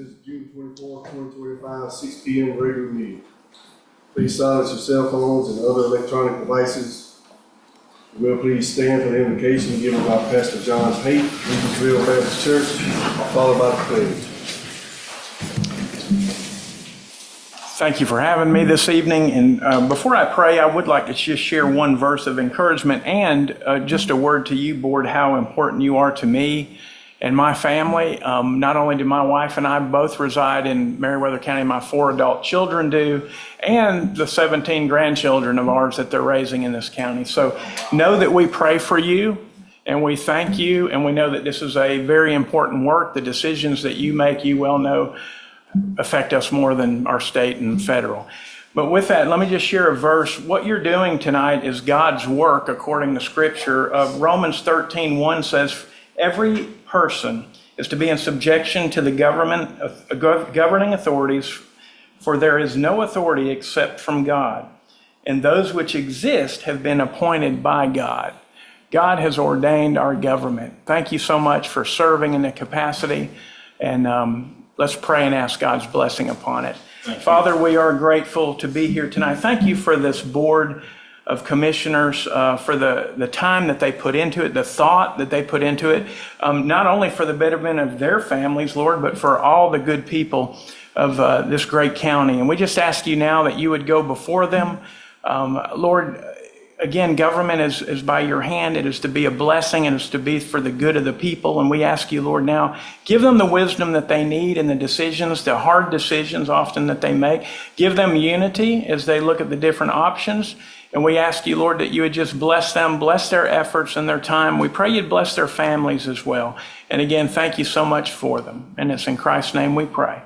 This is June 24, 2025, 6 p.m. regular meeting. Please silence your cell phones and other electronic devices. Will please stand for the invocation given by Pastor John Pate, Eaglesville Baptist Church, followed by the pledge. Thank you for having me this evening. And before I pray, I would like to just share one verse of encouragement and just a word to you, board, how important you are to me and my family. Not only do my wife and I both reside in Meriwether County, my 4 adult children do, and the 17 grandchildren of ours that they're raising in this county. So know that we pray for you and we thank you, and we know that this is a very important work. The decisions that you make, you well know, affect us more than our state and federal. But with that, let me just share a verse. What you're doing tonight is God's work according to Scripture. Romans 13:1 says, every person is to be in subjection to the governing authorities, for there is no authority except from God, and those which exist have been appointed by God. God has ordained our government. Thank you so much for serving in the capacity, and let's pray and ask God's blessing upon it. Father, we are grateful to be here tonight. Thank you for this board of commissioners, for the time that they put into it, the thought that they put into it, not only for the betterment of their families, Lord, but for all the good people of this great county. And we just ask you now that you would go before them. Lord, again, government is by your hand. It is to be a blessing, and it's to be for the good of the people. And we ask you, Lord, now, give them the wisdom that they need in the decisions, the hard decisions often that they make. Give them unity as they look at the different options. And we ask you, Lord, that you would just bless them, bless their efforts and their time. We pray you'd bless their families as well. And again, thank you so much for them. And it's in Christ's name we pray.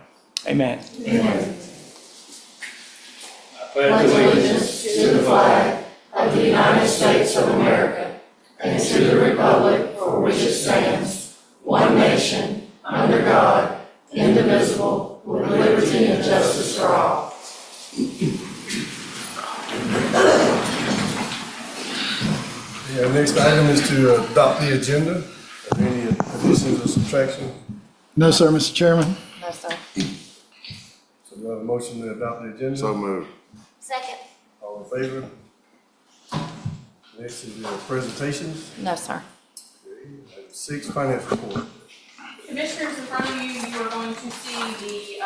Amen. Amen. I pledge allegiance to the flag of the United States of America and to the republic for which it stands, one nation, under God, indivisible, with liberty and justice for all. The next item is to adopt the agenda. Are there any additions or subtractions? No, sir, Mr. Chairman. No, sir. So we have a motion to adopt the agenda. So moved. Second. All in favor? Next is the presentations. No, sir. Item 6, finance report. Commissioners, in front of you, you are going to see the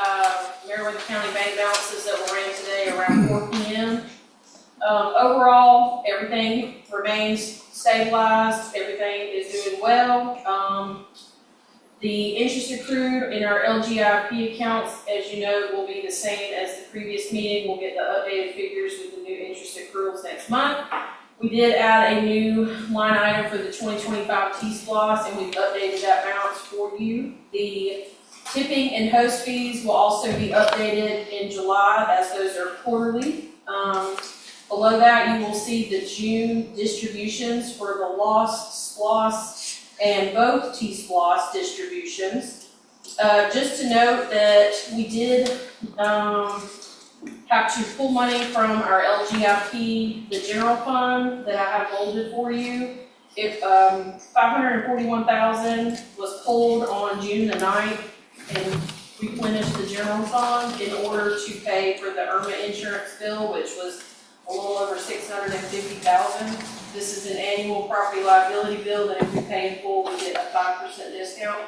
Meriwether County bank balances that were in today around 4 p.m. Overall, everything remains stabilized. Everything is doing well. The interest accrued in our LGIP accounts, as you know, will be the same as the previous meeting. We'll get the updated figures with the new interest accruals next month. We did add a new line item for the 2025 T-SPLOS, and we've updated that balance for you. The tipping and host fees will also be updated in July, as those are quarterly. Below that, you will see the June distributions for the lost SPLOS and both T-SPLOS distributions. Just to note that we did have to pull money from our LGIP, the general fund that I have bolded for you. If $541,000 was pulled on June the 9th and replenished the general fund in order to pay for the Irma insurance bill, which was a little over $650,000. This is an annual property liability bill that if we pay in full, we get a 5% discount.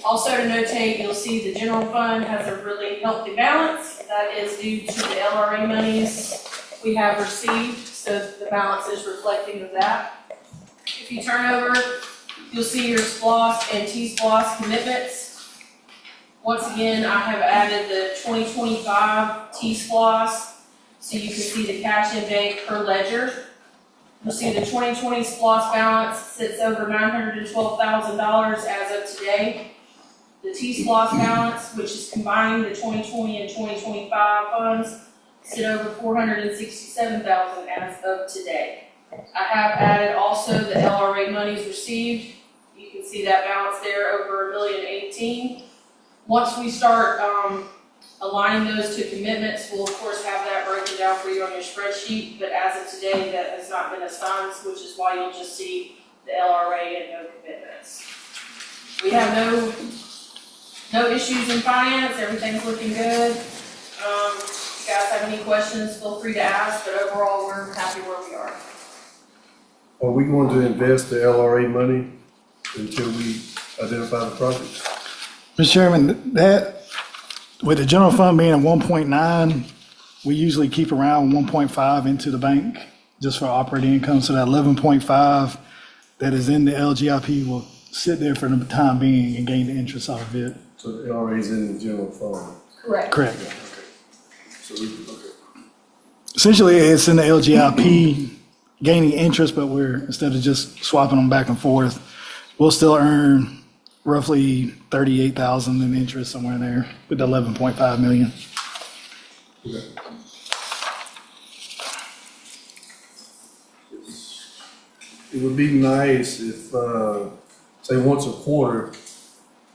Also to notate, you'll see the general fund has a really healthy balance. That is due to the LRA monies we have received, so the balance is reflecting of that. If you turn over, you'll see your SPLOS and T-SPLOS commitments. Once again, I have added the 2025 T-SPLOS, so you can see the cash in bank per ledger. You'll see the 2020 SPLOS balance sits over $912,000 as of today. The T-SPLOS balance, which is combining the 2020 and 2025 funds, sit over $467,000 as of today. I have added also the LRA monies received. You can see that balance there over $1,018,000. Once we start aligning those to commitments, we'll of course have that broken down for you on your spreadsheet, but as of today, that has not been assigned, which is why you'll just see the LRA and no commitments. We have no No issues in finance, everything's looking good. If you guys have any questions, feel free to ask, but overall, we're happy where we are. Are we going to invest the LRA money until we identify the projects? Mr. Chairman, that, with the general fund being at 1.9, we usually keep around 1.5 into the bank just for operating income. So that 11.5 that is in the LGIP will sit there for the time being and gain the interest off of it. So the LRA is in the general fund? Correct. Correct. So okay. Essentially, it's in the LGIP gaining interest, but we're, instead of just swapping them back and forth, we'll still earn roughly 38,000 in interest somewhere there with the 11.5 million. Okay. It would be nice if, say, once a quarter,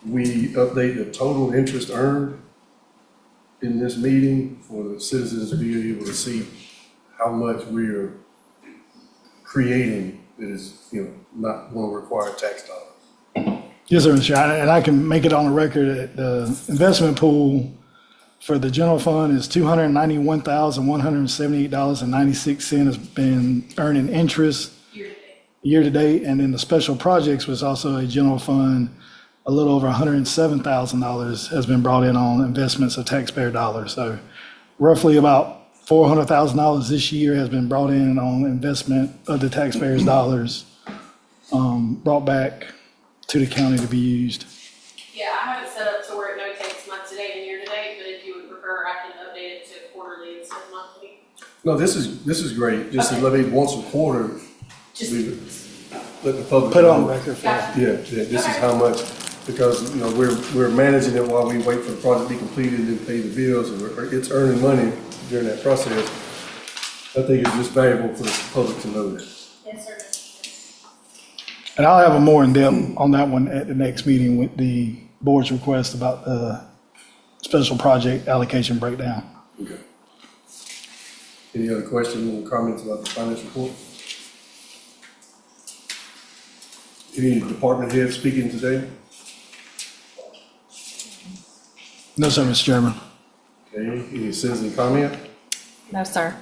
we update the total interest earned in this meeting for the citizens to be able to see how much we're creating that is, not going to require tax dollars. Yes, sir, Mr. Chair, and I can make it on the record that the investment pool for the general fund is $291,178.96 has been earning interest year to date, and then the special projects was also a general fund, a little over $107,000 has been brought in on investments of taxpayer dollars. So roughly about $400,000 this year has been brought in on investment of the taxpayers' dollars, brought back to the county to be used. Yeah, I have it set up to where it notates month to date and year to date, but if you would prefer, I can update it to quarterly instead of monthly. No, this is great, just to Okay. let me, once a quarter, Just, let the public Put it on know. the record for Gotcha. Yeah, this is how much, because, we're managing it while we wait for the project to be completed and pay the bills, and it's earning money during that process. I think it's just valuable for the public to know that. yes, sir. And I'll have a more in-depth on that one at the next meeting with the board's request about the special project allocation breakdown. Okay. Any other questions or comments about the finance report? Any department heads speaking today? No, sir, Mr. Chairman. Okay, any citizen comment? No, sir.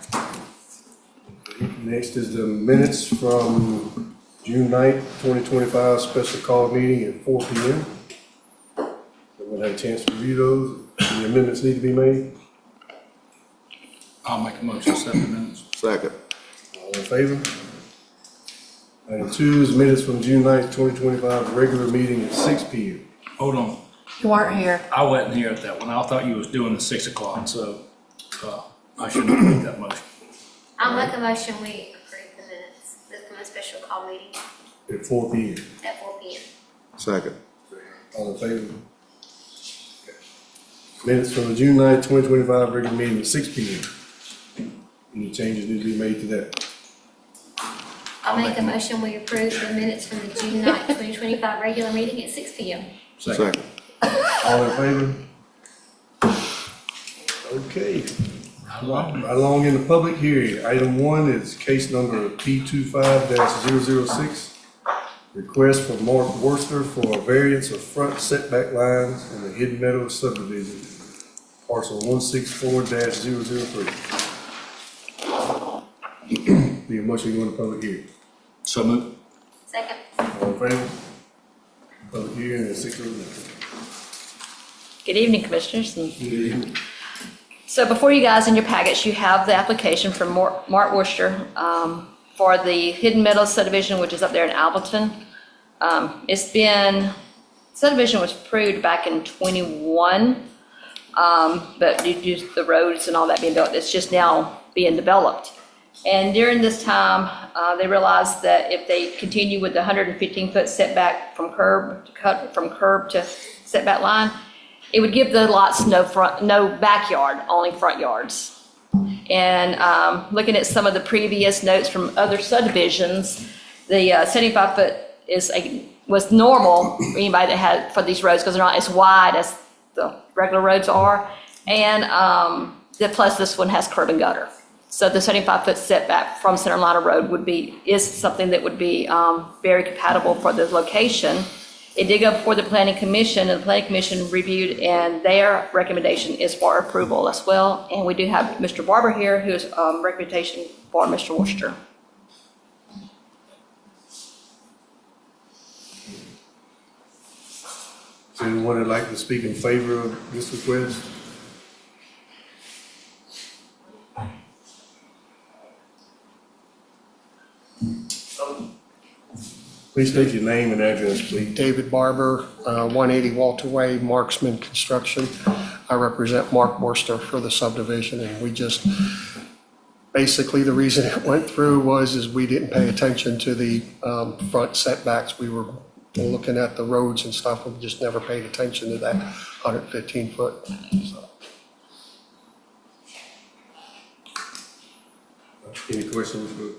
Next is the minutes from June 9th, 2025, special call meeting at 4 p.m. Everyone had a chance to review those. Any amendments need to be made? I'll make a motion, 7 minutes. Second. All in favor? Item 2 is minutes from June 9th, 2025, regular meeting at 6 p.m. Hold on, You weren't here. I wasn't here at that one. I thought you was doing the 6 o'clock, so, I shouldn't have made that motion. I'll make a motion, we approve the minutes from the special call meeting At 4 p.m. at 4 p.m. Second. All in favor? Okay. Minutes from the June 9th, 2025, regular meeting at 6 p.m. Any changes need to be made to that? I'll make a motion, we approve the minutes from the June 9th, 2025 regular meeting at 6 p.m. Second. All in favor? Okay. Right along in the public hearing, item 1 is case number P25-006. Request from Mark Worcester for a variance of front setback lines in the Hidden Meadows subdivision, parcel 164-003. Need a motion to go into public hearing. So move. Second. All in favor? Public hearing at 6:09. Good evening, Commissioners. So before you guys in your packets, you have the application from Mark Worcester for the Hidden Meadows subdivision, which is up there in Alberton. Subdivision was approved back in '21, but due to the roads and all that being built, it's just now being developed. And during this time, they realized that if they continue with the 115-foot setback from curb to setback line, it would give the lots no backyard, only front yards. And looking at some of the previous notes from other subdivisions, the 75-foot was normal for anybody that had for these roads because they're not as wide as the regular roads are. And plus this one has curb and gutter. So the 75-foot setback from center line of road is something that would be very compatible for the location. It did go before the planning commission, and the planning commission reviewed, and their recommendation is for approval as well. And we do have Mr. Barber here, who is recommendation for Mr. Worcester. Is there anyone that'd like to speak in favor of this request? Please state your name and address, please. David Barber, 180 Walter Way, Marksman Construction. I represent Mark Worcester for the subdivision, and we just, basically, the reason it went through is we didn't pay attention to the front setbacks. We were looking at the roads and stuff, and just never paid attention to that 115 foot. So, Any questions for?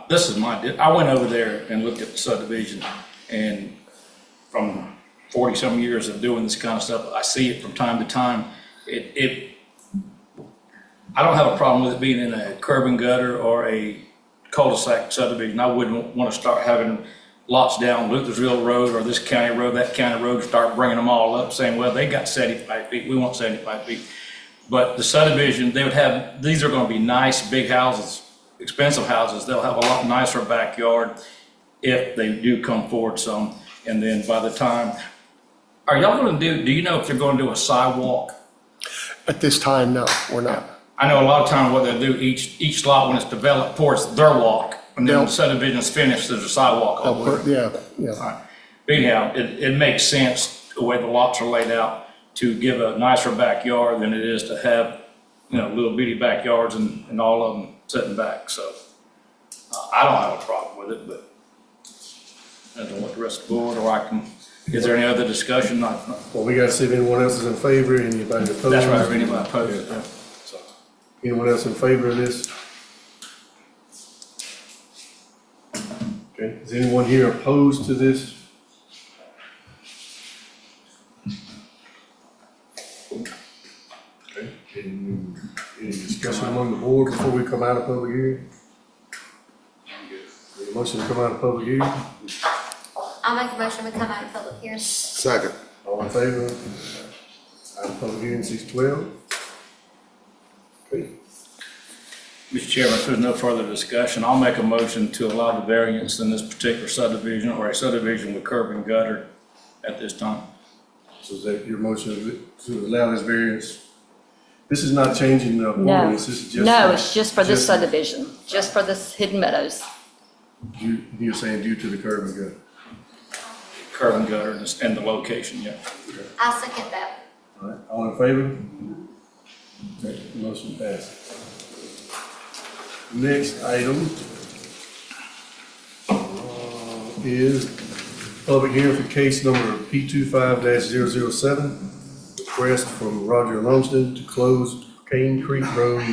This is I went over there and looked at the subdivision, and from 40-some years of doing this kind of stuff, I see it from time to time. I don't have a problem with it being in a curb and gutter or a cul-de-sac subdivision. I wouldn't want to start having lots down Luthersville Road or this county road, that county road, start bringing them all up, saying, well, they got 75 feet, we want 75 feet. But the subdivision, they would have, these are going to be nice, big houses, expensive houses. They'll have a lot nicer backyard if they do come forward some. And then by the time, are y'all going to do you know if they're going to do a sidewalk? at this time, no, we're not. I know a lot of times what they'll do, each lot when it's developed towards their walk, and then when the They'll- subdivision's finished, there's a sidewalk all the way. Yeah. But anyhow, it makes sense the way the lots are laid out to give a nicer backyard than it is to have, little bitty backyards and all of them sitting back. So I don't have a problem with it, but I don't know what the rest of the board, or is there any other discussion? Well, we gotta see if anyone else is in favor, anybody opposed? That's right, if anybody opposed. Yeah. So, anyone else in favor of this? Okay, is anyone here opposed to this? Okay, any discussion among the board before we come out of public hearing? Any motion to come out of public hearing? I'll make a motion to come out of public hearing. Second. All in favor? Out of public hearing, 6:12. Okay, Mr. Chairman, if there's no further discussion, I'll make a motion to allow the variance in this particular subdivision or a subdivision with curb and gutter at this time. so is that your motion to allow this variance? This is not changing the ordinance, this is just. No, it's just for this just- subdivision, just for this Hidden Meadows. You're saying due to the curb and gutter. Curb and gutter and the location, yeah. I'll second that. All right, all in favor? Okay, motion passes. Next item is public hearing for case number P25-007. Request from Roger Lumsden to close Cane Creek Road,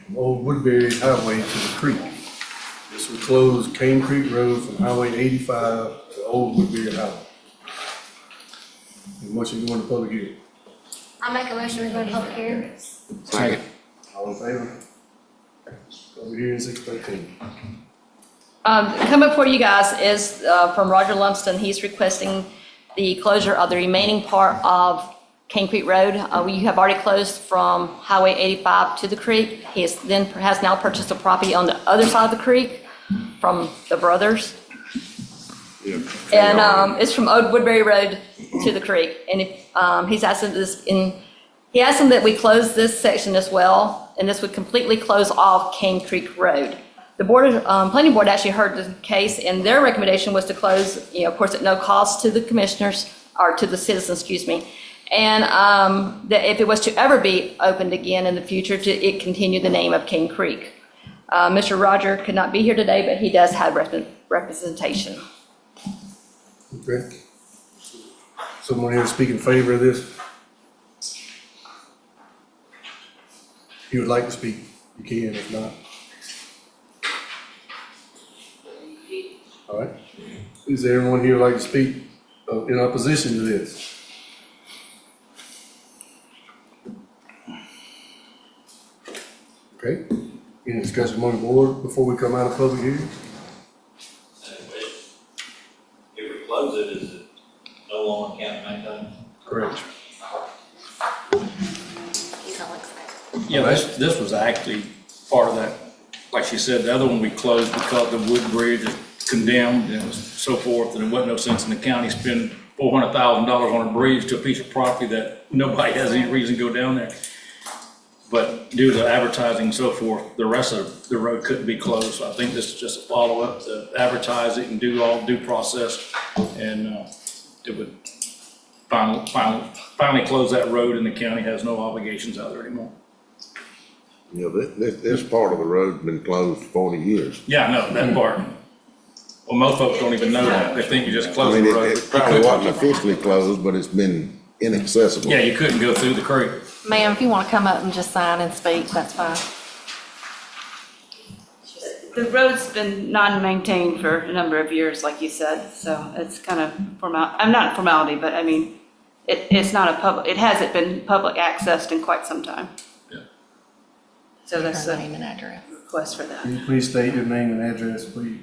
from Old Woodbury Highway to the creek. This will close Cane Creek Road from Highway 85 to Old Woodbury Highway. Any motion going to public hearing? I'll make a motion to go to public hearing. Second. All in favor? Public hearing 6:13. Coming before you guys is from Roger Lumsden. He's requesting the closure of the remaining part of Cane Creek Road. You have already closed from Highway 85 to the creek. He has now purchased a property on the other side of the creek from the brothers. And it's from Old Woodbury Road to the creek. And he's asking he asked him that we close this section as well, and this would completely close off Cane Creek Road. The planning board actually heard the case, and their recommendation was to close, of course, at no cost to the commissioners, or to the citizens, excuse me. And that if it was to ever be opened again in the future, it continue the name of Cane Creek. Mr. Roger could not be here today, but he does have representation. Okay. Someone here to speak in favor of this? If you would like to speak, you can, if not. All right. Is there anyone here who'd like to speak in opposition to this? Okay. Any discussion among the board before we come out of public hearing? If we close Yeah, this was actually part of that, like she said, the other one we closed because the wood bridge is condemned and so forth, and it wasn't no sense in the county spending $400,000 on a bridge to a piece of property that nobody has any reason to go down there. But due to advertising and so forth, the rest of the road couldn't be closed. So I think this is just a follow-up to advertise it and do all due process. And it would finally close that road, and the county has no obligations out there anymore. You know, this part of the road's been closed 40 years. Yeah, I know, that part. Well, most folks don't even know that. They think you just I close mean, the road. it probably wasn't officially closed, but it's been inaccessible. Yeah, you couldn't go through the creek. Ma'am, if you want to come up and just sign and speak, that's fine. The road's been non-maintained for a number of years, like you said, so it's kind of not formality, but I mean, it's not it hasn't been public accessed in quite some time. Yeah. So that's Her the name and address. request for that. Can you please state your name and address, please?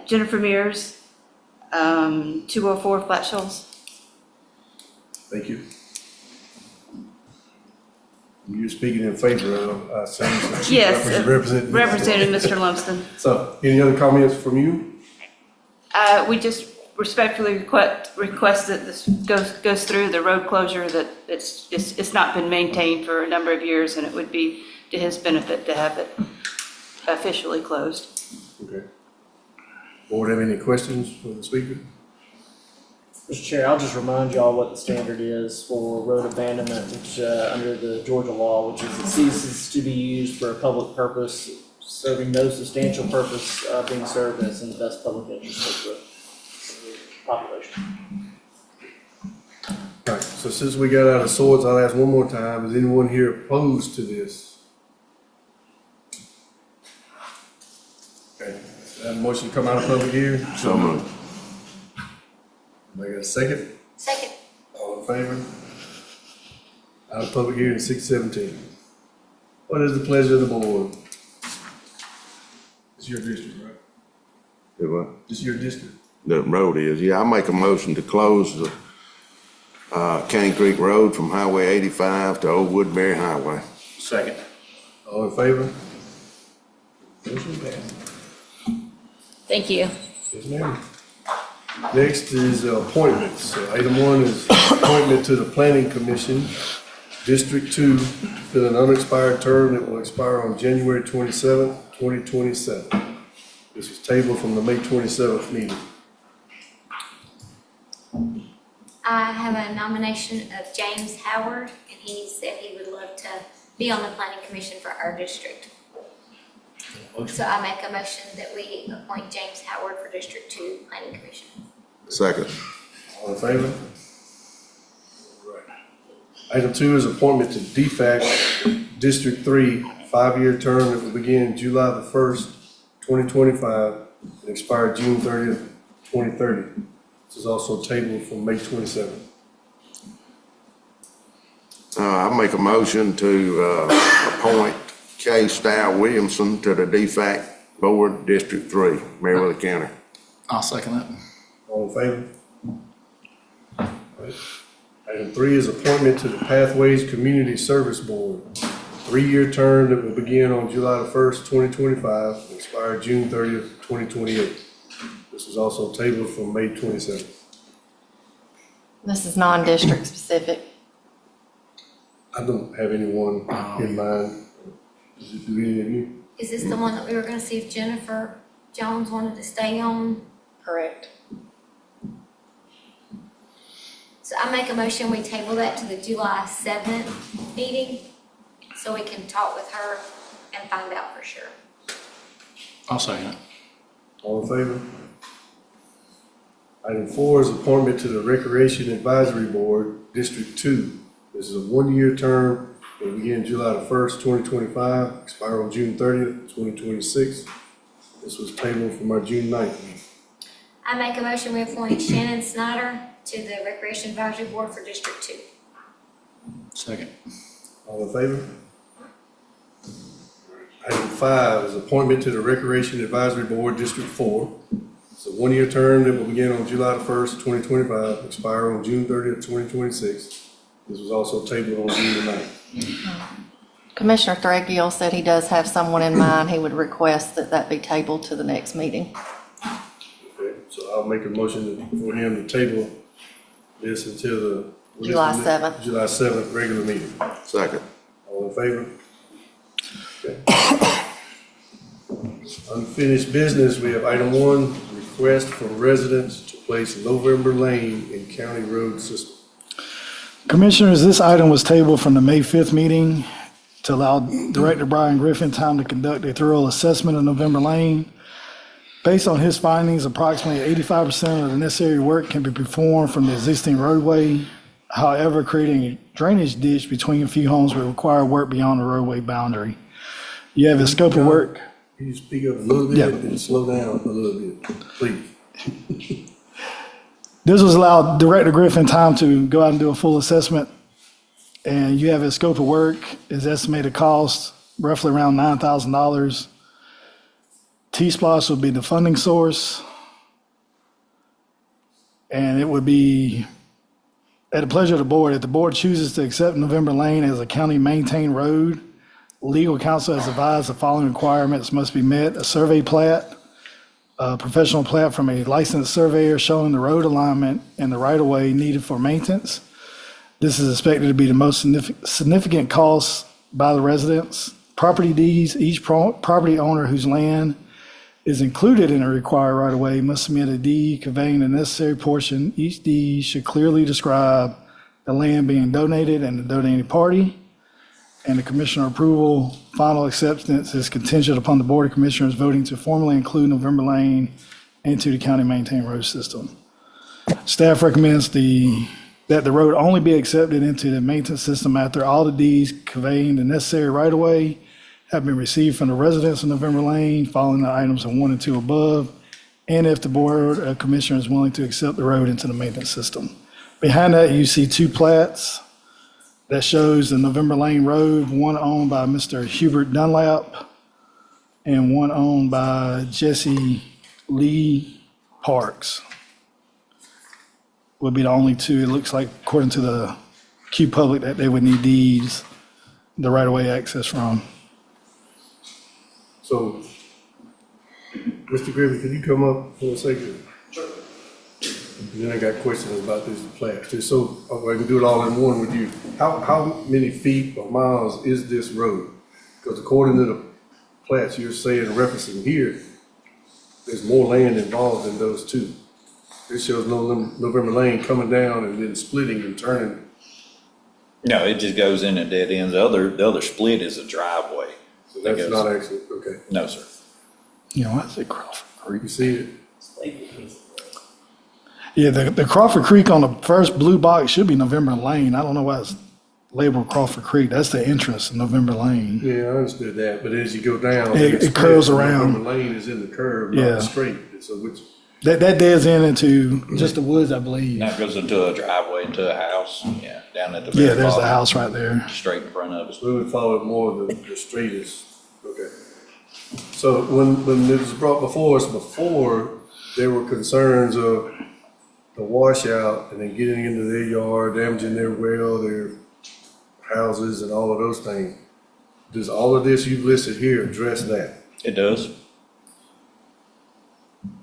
Jennifer Mears, 204 Flat Shoals. Thank you. You're speaking in favor of, saying. Yes, Representative. Representative Mr. Lumsden. So, any other comments from you? We just respectfully request that this goes through the road closure, that it's not been maintained for a number of years, and it would be to his benefit to have it officially closed. Okay. Board have any questions for the speaker? Mr. Chair, I'll just remind y'all what the standard is for road abandonment, which, under the Georgia law, which is it ceases to be used for a public purpose, serving no substantial purpose, being served as in the best public interest of the population. All right, so since we got out of swords, I'll ask one more time, is anyone here opposed to this? Okay, that motion come out of public hearing? So moved. I got a second? Second. All in favor? Out of public hearing, 6:17. What is the pleasure of the board? It's your district, right? Do what? It's your district. The road is, yeah, I make a motion to close the, Cane Creek Road from Highway 85 to Old Woodbury Highway. Second. All in favor? Motion passed. Thank you. Yes, ma'am. Next is appointments. So item 1 is appointment to the Planning Commission, District 2, to fill an unexpired term that will expire on January 27th, 2027. This was tabled from the May 27th meeting. I have a nomination of James Howard, and he said he would love to be on the planning commission for our district. So I make a motion that we appoint James Howard for District 2 Planning Commission. Second. All in favor? All right. Item 2 is appointment to DFAC District 3, 5-year term that will begin July the 1st, 2025, and expire June 30th, 2030. This is also tabled from May 27th. I make a motion to, appoint Kay Stow Williamson to the DFAC Board, District 3, Meriwether County. I'll second that. All in favor? All right. Item 3 is appointment to the Pathways Community Service Board, 3-year term that will begin on July the 1st, 2025, and expire June 30th, 2028. This is also tabled from May 27th. This is non-district specific. I don't have anyone in mind. Do any of you? Is this the one that we were gonna see if Jennifer Jones wanted to stay on? Correct. So I make a motion, we table that to the July 7th meeting, so we can talk with her and find out for sure. I'll second it. All in favor? Item 4 is appointment to the Recreation Advisory Board, District 2. This is a 1-year term that will begin July the 1st, 2025, expire on June 30th, 2026. This was tabled from our June 9th meeting. I make a motion, we appoint Shannon Snyder to the Recreation Advisory Board for District 2. Second. All in favor? Item 5 is appointment to the Recreation Advisory Board, District 4. It's a 1-year term that will begin on July the 1st, 2025, expire on June 30th, 2026. This was also tabled on June the 9th. Commissioner Threadgill said he does have someone in mind. He would request that that be tabled to the next meeting. Okay, so I'll make a motion for him to table this until the. July 7th. July 7th, regular meeting. Second. All in favor? Okay. Unfinished business, we have item 1, request from residents to place November Lane in county road system. Commissioners, this item was tabled from the May 5th meeting to allow Director Brian Griffin time to conduct a thorough assessment of November Lane. Based on his findings, approximately 85% of the necessary work can be performed from the existing roadway. However, creating a drainage ditch between a few homes would require work beyond the roadway boundary. You have a scope of work. Can you speak up a little bit Yeah. and slow down a little bit, please? This was allowed Director Griffin time to go out and do a full assessment. And you have a scope of work, is estimated cost roughly around $9,000. T-Splosh would be the funding source. And it would be at the pleasure of the board. If the board chooses to accept November Lane as a county maintained road, legal counsel has advised the following requirements must be met: a survey plat, a professional plat from a licensed surveyor showing the road alignment and the right-of-way needed for maintenance. This is expected to be the most significant cost by the residents. Property deeds, each property owner whose land is included in a required right-of-way must submit a deed conveying the necessary portion. Each deed should clearly describe the land being donated and the donating party. And the commissioner approval, final acceptance is contingent upon the Board of Commissioners voting to formally include November Lane into the county maintained road system. Staff recommends that the road only be accepted into the maintenance system after all the deeds conveying the necessary right-of-way have been received from the residents of November Lane, following the items of 1 and 2 above, and if the Board of Commissioners is willing to accept the road into the maintenance system. Behind that, you see 2 plats that shows the November Lane Road, one owned by Mr. Hubert Dunlap and one owned by Jesse Lee Parks. Would be the only 2, it looks like, according to the Q Public, that they would need deeds, the right-of-way access from. So, Mr. Griffin, can you come up for a second? Sure. Then I got questions about this plat too. So I can do it all in one with you. How many feet or miles is this road? Because according to the plats you're saying, referencing here, there's more land involved in those 2. This shows November Lane coming down and then splitting and turning. No, it just goes in at dead ends. The other split is a driveway. So that's not actually, okay. No, sir. You know, I say Crawford Creek. You see it? Yeah, the Crawford Creek on the first blue box should be November Lane. I don't know why it's labeled Crawford Creek. That's the entrance of November Lane. Yeah, I understood that. But as you go down, It curves around. November Lane is in the curve, not Yeah. the straight. So which, That deads end into just the woods, I believe. Now it goes into a driveway, into a house, yeah, down at the very Yeah, there's the bottom, house right there. straight in front of us. we would follow more the straightest. Okay. So when it was brought before us before, there were concerns of the washout and then getting into their yard, damaging their well, their houses and all of those things. Does all of this you've listed here address that It does.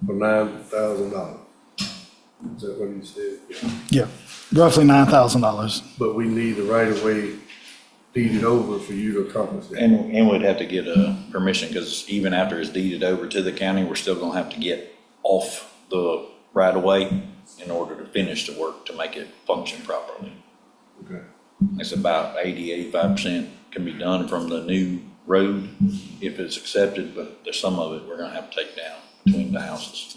for $9,000? Is that what you said? Yeah, roughly $9,000. But we need the right of way deeded over for you to accomplish that. And we'd have to get a permission, because even after it's deeded over to the county, we're still gonna have to get off the right of way in order to finish the work to make it function properly. Okay. It's about 85% can be done from the new road if it's accepted, but there's some of it we're gonna have to take down between the houses.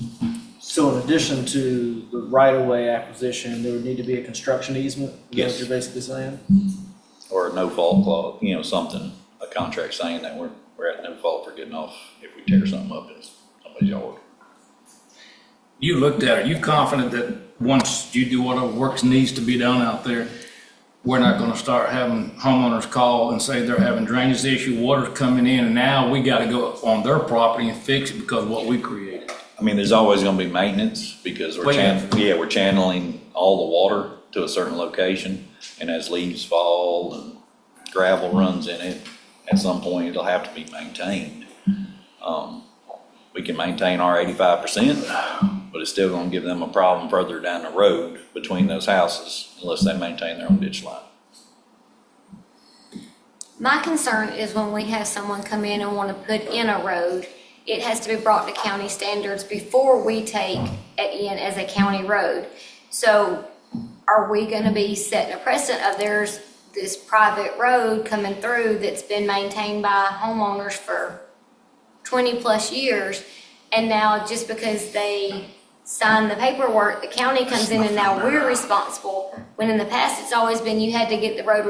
So in addition to the right-of-way acquisition, there would need to be a construction easement? Is that Yes. what you're basically saying? Or a no-fault clause, something, a contract saying that we're at no fault for getting off if we tear something up in somebody's yard. You looked at it, you confident that once you do whatever works needs to be done out there, we're not gonna start having homeowners call and say they're having drainage issue, water's coming in, and now we gotta go on their property and fix it because of what we created? I mean, there's always gonna be maintenance because Well, yeah. we're channeling all the water to a certain location, and as leaves fall and gravel runs in it, at some point it'll have to be maintained. We can maintain our 85%, but it's still gonna give them a problem further down the road between those houses unless they maintain their own ditch line. My concern is when we have someone come in and want to put in a road, it has to be brought to county standards before we take it in as a county road. So are we going to be setting a precedent of there's this private road coming through that's been maintained by homeowners for 20 plus years, and now just because they sign the paperwork, the county comes in and now we're responsible, when in the past it's always been you had to get the road,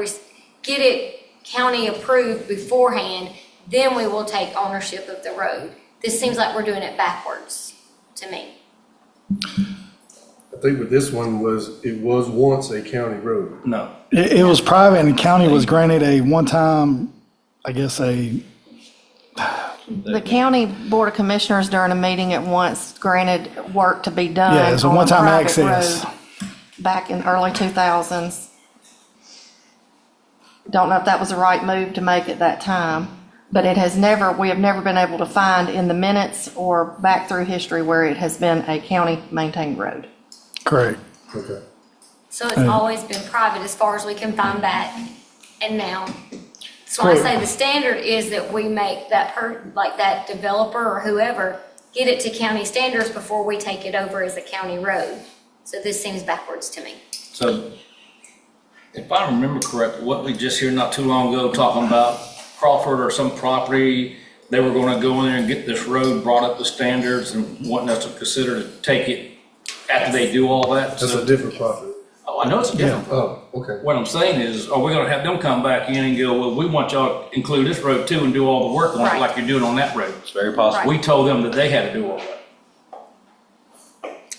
get it county approved beforehand, then we will take ownership of the road. This seems like we're doing it backwards to me. I think with this one it was once a county road. No. It was private and the county was granted a one-time, I guess, The county board of commissioners during a meeting at once granted work to be done. yeah, it's a on one-time private access. road Back in early 2000s. Don't know if that was the right move to make at that time, but we have never been able to find in the minutes or back through history where it has been a county maintained road. Correct. Okay. So it's always been private as far as we can find back, and now. So I say the standard is that we make that that developer or whoever get it to county standards before we take it over as a county road. So this seems backwards to me. So if I remember correctly, what we just heard not too long ago talking about Crawford or some property, they were gonna go in there and get this road brought up to standards and wanting us to consider to take it after they do all that. That's So- a different property. Oh, I know it's different. Oh, okay. What I'm saying is, are we gonna have them come back in and go, well, we want y'all to include this road too and do all the work on it Right. like you're doing on that road? It's very possible. We told them that they had to do all that.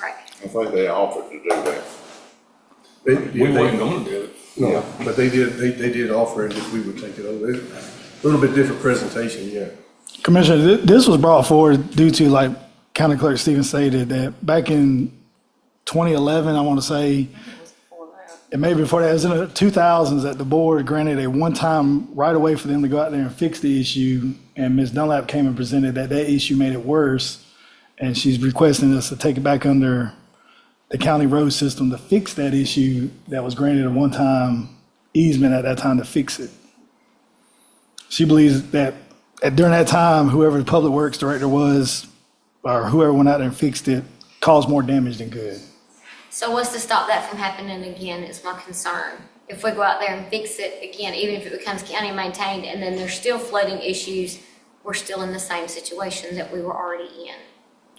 Right. I think they offered to do that. We weren't gonna do it. No, but they did offer it if we would take it over. It's a little bit different presentation, yeah. Commissioner, this was brought forward due to, like County Clerk Stevens stated, that back in 2011, I want to say, and maybe before that, it was in the 2000s that the board granted a one-time right-of-way for them to go out there and fix the issue. And Ms. Dunlap came and presented that issue made it worse. And she's requesting us to take it back under the county road system to fix that issue that was granted a one-time easement at that time to fix it. She believes that during that time, whoever the public works director was, or whoever went out there and fixed it, caused more damage than good. So what's to stop that from happening again is my concern. If we go out there and fix it again, even if it becomes county maintained and then there's still flooding issues, we're still in the same situation that we were already in.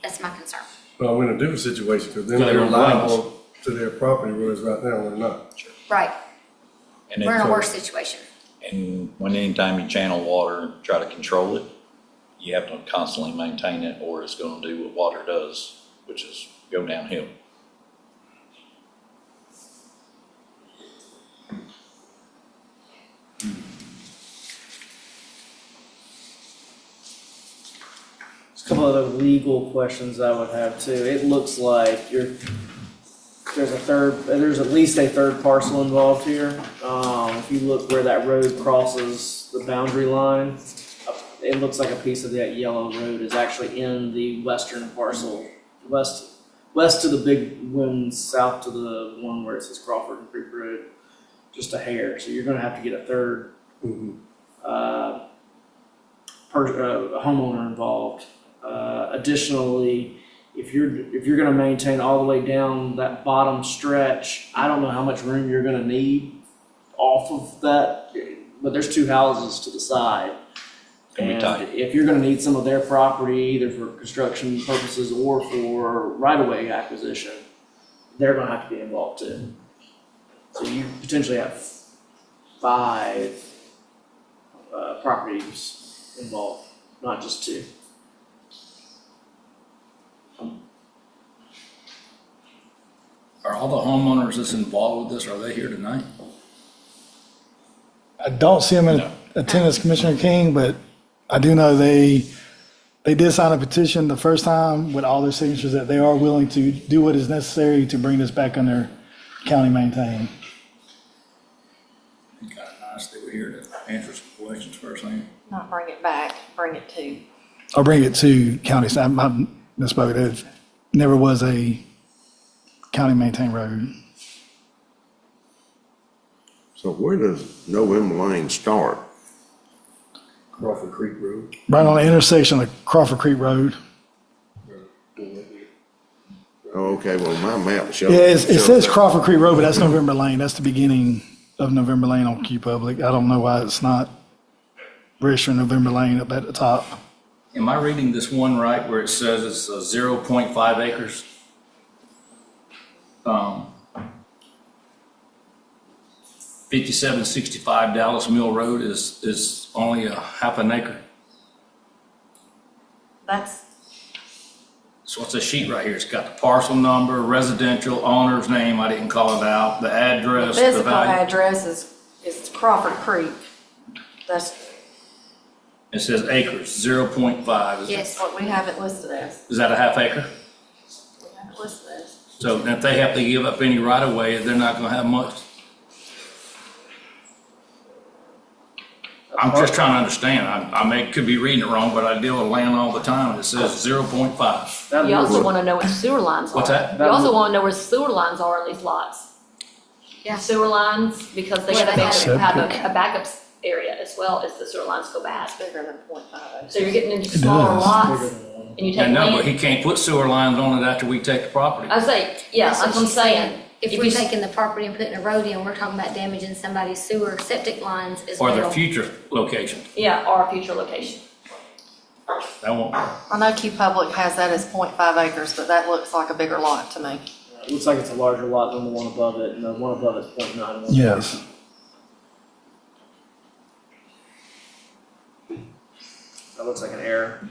That's my concern. Well, we're in a different situation because then So they they're don't blame us. liable to their property, whereas right now we're not. Right. And We're in a it's- worse situation. And anytime you channel water and try to control it, you have to constantly maintain it or it's gonna do what water does, which is go downhill. There's a couple other legal questions I would have too. It looks like there's at least a third parcel involved here. If you look where that road crosses the boundary line, it looks like a piece of that yellow road is actually in the western parcel, west to the big one, south to the one where it says Crawford and Creek Road, just a hair. So you're gonna have to get a third, homeowner involved. Additionally, if you're gonna maintain all the way down that bottom stretch, I don't know how much room you're gonna need off of that, but there's two houses to the side. Can be And tight. if you're gonna need some of their property, either for construction purposes or for right-of-way acquisition, they're gonna have to be involved too. So you potentially have 5 properties involved, not just 2. Are all the homeowners that's involved with this, are they here tonight? I don't see them in No. attendance, Commissioner King, but I do know they did sign a petition the first time with all their signatures that they are willing to do what is necessary to bring this back under county maintained. It's kind of nice that we're here to answer some questions first thing. Not bring it back, bring it to. I'll bring it to county staff. I misspoke. It never was a county maintained road. So where does November Lane start? Crawford Creek Road. Right on the intersection of Crawford Creek Road. Oh, okay, well, my map shows. Yeah, it says that. Crawford Creek Road, but that's November Lane. That's the beginning of November Lane on Q Public. I don't know why it's not registering November Lane up at the top. Am I reading this one right where it says it's 0.5 acres? $5765 Dallas Mill Road is only a half an acre. That's, So what's this sheet right here? It's got the parcel number, residential owner's name, I didn't call it out, the address, the physical value. address is Crawford Creek. That's It says acres, 0.5. Yes. what we have it listed as. Is that a half acre? We have it listed as. So if they have to give up any right of way, they're not gonna have much. I'm just trying to understand. Could be reading it wrong, but I deal with land all the time, and it says 0.5. That You also was, want to know where sewer lines are. What's that? You also want to know where sewer lines are on these lots. Yeah. Sewer lines, because they Where gotta they have Septic. a backup area as well as the sewer lines go back. It's bigger than 0.5. So you're getting into It smaller does. lots bigger than one. and you I take know, but land. he can't put sewer lines on it after we take the property. I say, yeah, that's what I'm she's saying. If If we're you- taking the property and putting a road in, we're talking about damaging somebody's sewer septic lines as Or their well. future location. Yeah, or a future location. That won't work. I know Q Public has that as 0.5 acres, but that looks like a bigger lot to me. It looks like it's a larger lot than the one above it, and the one above it's 0.91. Yes. That looks like an error.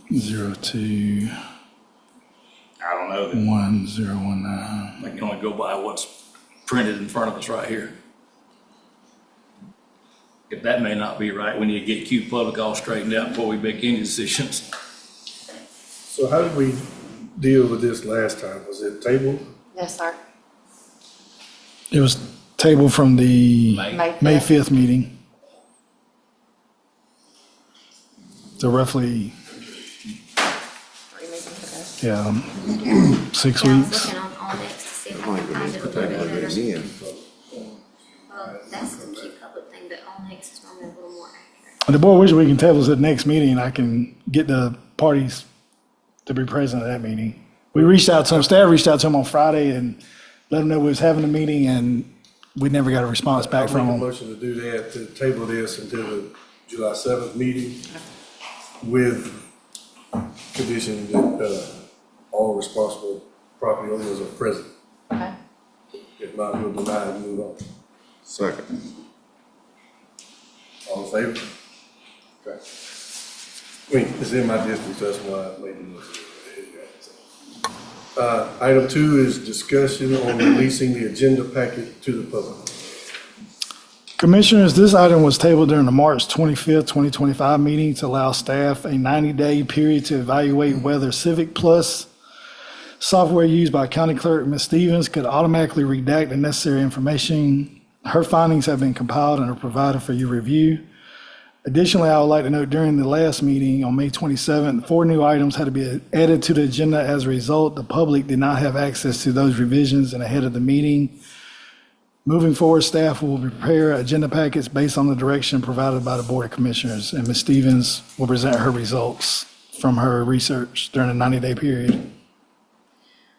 021019. I don't know. I can only go by what's printed in front of us right here. If that may not be right, we need to get Q Public all straightened out before we make any decisions. So how did we deal with this last time? Was it tabled? Yes, sir. It was tabled from the May. May 5th meeting. So roughly, 3 meetings ago. yeah, 6 Yeah, I was weeks. looking on Onyx to see if I I think can we find need it to a little table bit it better. again. Well, that's the Q Public thing, but Onyx is normally a little more accurate. The board wishes we can table this at the next meeting. I can get the parties to be present at that meeting. We reached out to them, staff reached out to them on Friday and let them know we was having a meeting, and we never got a response back I'll from make a them. motion to do that, to table this until the July 7th meeting with condition that all responsible property owners are present. Okay. If not, we'll deny and move on. Second. All in favor? Okay. I mean, it's in my district, so that's why I made the motion. Item 2 is discussion on releasing the agenda packet to the public. Commissioners, this item was tabled during the March 25th, 2025 meeting to allow staff a 90-day period to evaluate whether Civic Plus software used by County Clerk Ms. Stevens could automatically redact the necessary information. Her findings have been compiled and are provided for your review. Additionally, I would like to note during the last meeting on May 27th, 4 new items had to be added to the agenda. As a result, the public did not have access to those revisions and ahead of the meeting. Moving forward, staff will prepare agenda packets based on the direction provided by the Board of Commissioners, and Ms. Stevens will present her results from her research during a 90-day period.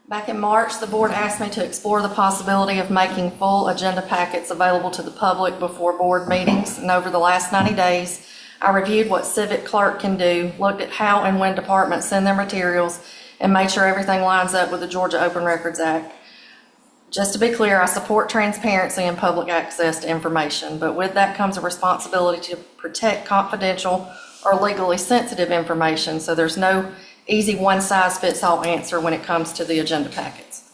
Back in March, the board asked me to explore the possibility of making full agenda packets available to the public before board meetings. And over the last 90 days, I reviewed what Civic Clerk can do, looked at how and when departments send their materials, and made sure everything lines up with the Georgia Open Records Act. Just to be clear, I support transparency and public access to information, but with that comes a responsibility to protect confidential or legally sensitive information, so there's no easy one-size-fits-all answer when it comes to the agenda packets.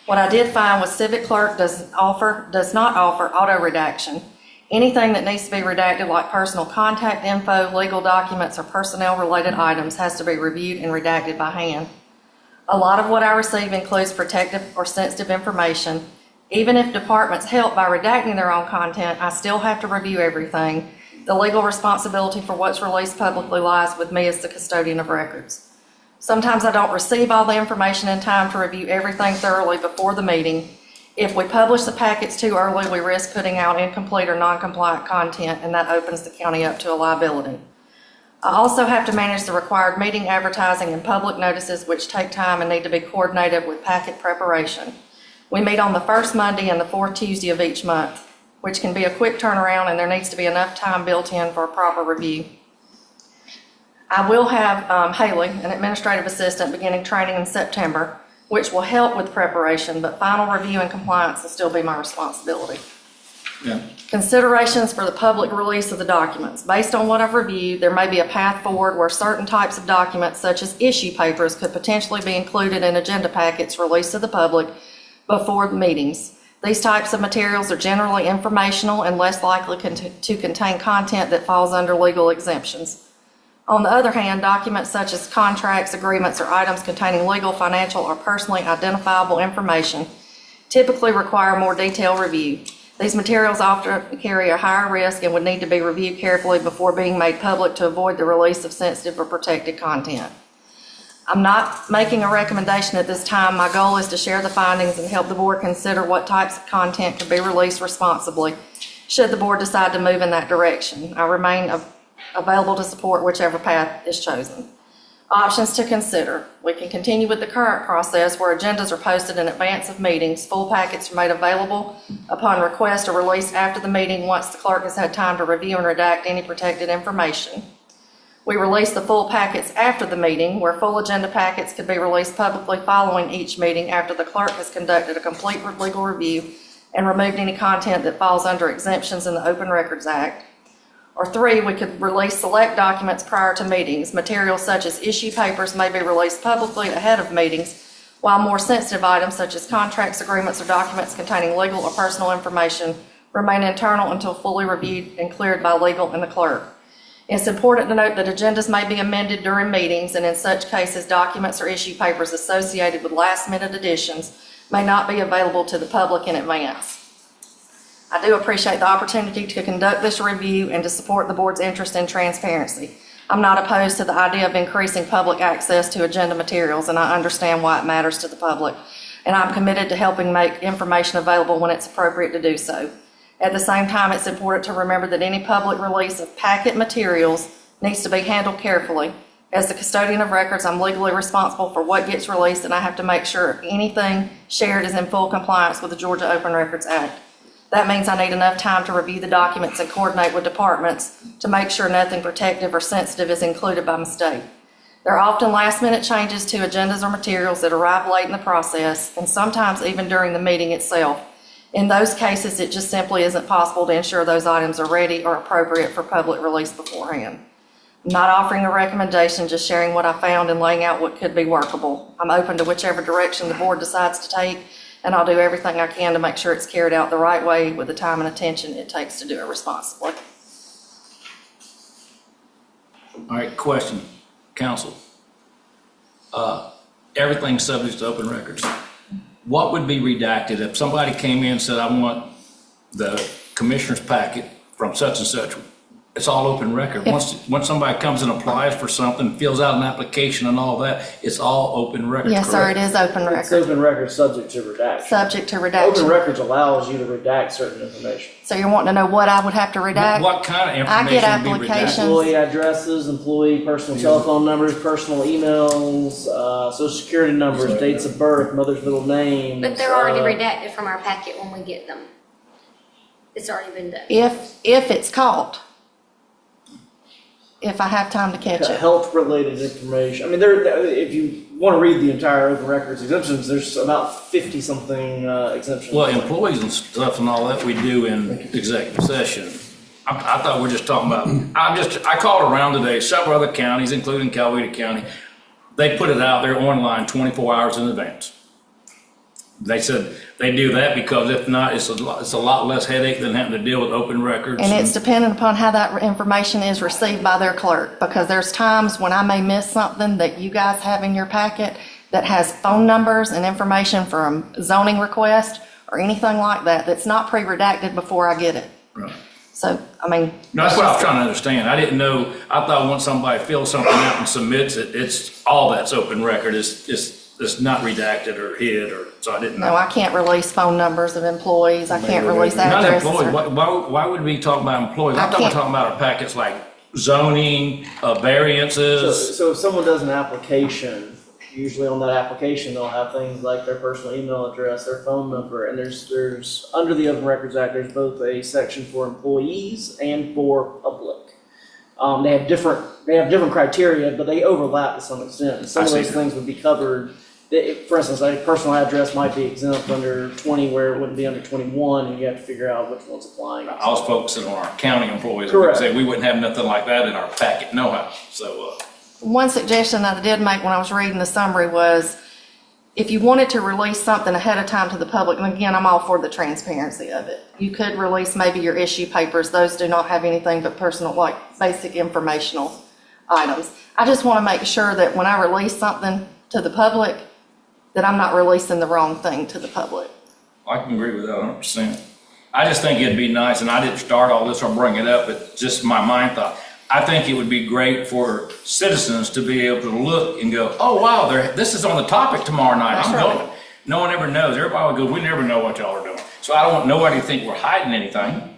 What I did find was Civic Clerk does not offer auto-redaction. Anything that needs to be redacted, like personal contact info, legal documents, or personnel-related items, has to be reviewed and redacted by hand. A lot of what I receive includes protective or sensitive information. Even if departments help by redacting their own content, I still have to review everything. The legal responsibility for what's released publicly lies with me as the custodian of records. Sometimes I don't receive all the information in time to review everything thoroughly before the meeting. If we publish the packets too early, we risk putting out incomplete or non-compliant content, and that opens the county up to a liability. I also have to manage the required meeting advertising and public notices, which take time and need to be coordinated with packet preparation. We meet on the first Monday and the fourth Tuesday of each month, which can be a quick turnaround, and there needs to be enough time built in for a proper review. I will have Haley, an administrative assistant, beginning training in September, which will help with preparation, but final review and compliance will still be my responsibility. Yeah. Considerations for the public release of the documents. Based on what I've reviewed, there may be a path forward where certain types of documents, such as issue papers, could potentially be included in agenda packets released to the public before the meetings. These types of materials are generally informational and less likely to contain content that falls under legal exemptions. On the other hand, documents such as contracts, agreements, or items containing legal, financial, or personally identifiable information typically require more detailed review. These materials often carry a higher risk and would need to be reviewed carefully before being made public to avoid the release of sensitive or protected content. I'm not making a recommendation at this time. My goal is to share the findings and help the board consider what types of content can be released responsibly should the board decide to move in that direction. I remain available to support whichever path is chosen. Options to consider. We can continue with the current process where agendas are posted in advance of meetings. Full packets are made available upon request or released after the meeting once the clerk has had time to review and redact any protected information. We release the full packets after the meeting, where full agenda packets could be released publicly following each meeting after the clerk has conducted a complete legal review and removed any content that falls under exemptions in the Open Records Act. Or 3, we could release select documents prior to meetings. Materials such as issue papers may be released publicly ahead of meetings, while more sensitive items such as contracts, agreements, or documents containing legal or personal information remain internal until fully reviewed and cleared by legal and the clerk. It's important to note that agendas may be amended during meetings, and in such cases, documents or issue papers associated with last-minute additions may not be available to the public in advance. I do appreciate the opportunity to conduct this review and to support the board's interest in transparency. I'm not opposed to the idea of increasing public access to agenda materials, and I understand why it matters to the public, and I'm committed to helping make information available when it's appropriate to do so. At the same time, it's important to remember that any public release of packet materials needs to be handled carefully. As the custodian of records, I'm legally responsible for what gets released, and I have to make sure anything shared is in full compliance with the Georgia Open Records Act. That means I need enough time to review the documents and coordinate with departments to make sure nothing protective or sensitive is included by mistake. There are often last-minute changes to agendas or materials that arrive late in the process, and sometimes even during the meeting itself. In those cases, it just simply isn't possible to ensure those items are ready or appropriate for public release beforehand. I'm not offering a recommendation, just sharing what I found and laying out what could be workable. I'm open to whichever direction the board decides to take, and I'll do everything I can to make sure it's carried out the right way with the time and attention it takes to do it responsibly. All right, question, council. Everything's subject to open records. What would be redacted if somebody came in and said, I want the commissioner's packet from such and such? It's all open record. Once somebody comes and applies for something, fills out an application and all that, it's all open record. Yes, sir, it is open It's record. open record subject to redaction. Subject to Open redaction. records allows you to redact certain information. So you're wanting to know what I would have to redact? What kind of I get information would be redacted? applications. Employee addresses, employee personal telephone numbers, personal emails, social security numbers, dates of birth, mother's middle name. But they're already redacted from our packet when we get them. It's already been done. If it's caught. If I have time to catch it. Health-related information. I mean, if you want to read the entire open records exemptions, there's about 50-something exemptions. Well, employees and stuff and all that we do in executive session. I thought we were just talking about, I called around today, several other counties, including Coweta County. They put it out there online 24 hours in advance. They said they do that because if not, it's a lot less headache than having to deal with open records. And it's dependent upon how that information is received by their clerk, because there's times when I may miss something that you guys have in your packet that has phone numbers and information from zoning request or anything like that, that's not pre-redacted before I get it. Right. So, I mean. No, that's what I was trying to understand. I didn't know, I thought once somebody fills something out and submits it, it's, all that's open record. It's not redacted or hid, or, so I didn't know. No, I can't release phone numbers of employees. I can't release Not addresses. employees, or- why would we talk about employees? I I thought we were can't- talking about our packets like zoning, variances. So if someone does an application, usually on that application, they'll have things like their personal email address, their phone number, and there's, under the Open Records Act, there's both a section for employees and for public. They have different criteria, but they overlap to some extent. Some I of see. those things would be covered. For instance, a personal address might be exempt under 20 where it wouldn't be under 21, and you have to figure out which one's applying. I was focusing on our county employees. Correct. Say we wouldn't have nothing like that in our packet, no-how. So, One suggestion that I did make when I was reading the summary was, if you wanted to release something ahead of time to the public, and again, I'm all for the transparency of it. You could release maybe your issue papers. Those do not have anything but personal, like basic informational items. I just want to make sure that when I release something to the public, that I'm not releasing the wrong thing to the public. I can agree with that 100%. I just think it'd be nice, and I didn't start all this or bring it up, but just my mind thought. I think it would be great for citizens to be able to look and go, oh, wow, this is on the topic tomorrow night. That's I'm right. going. No one ever knows. Everybody will go, we never know what y'all are doing. So I don't want nobody to think we're hiding anything.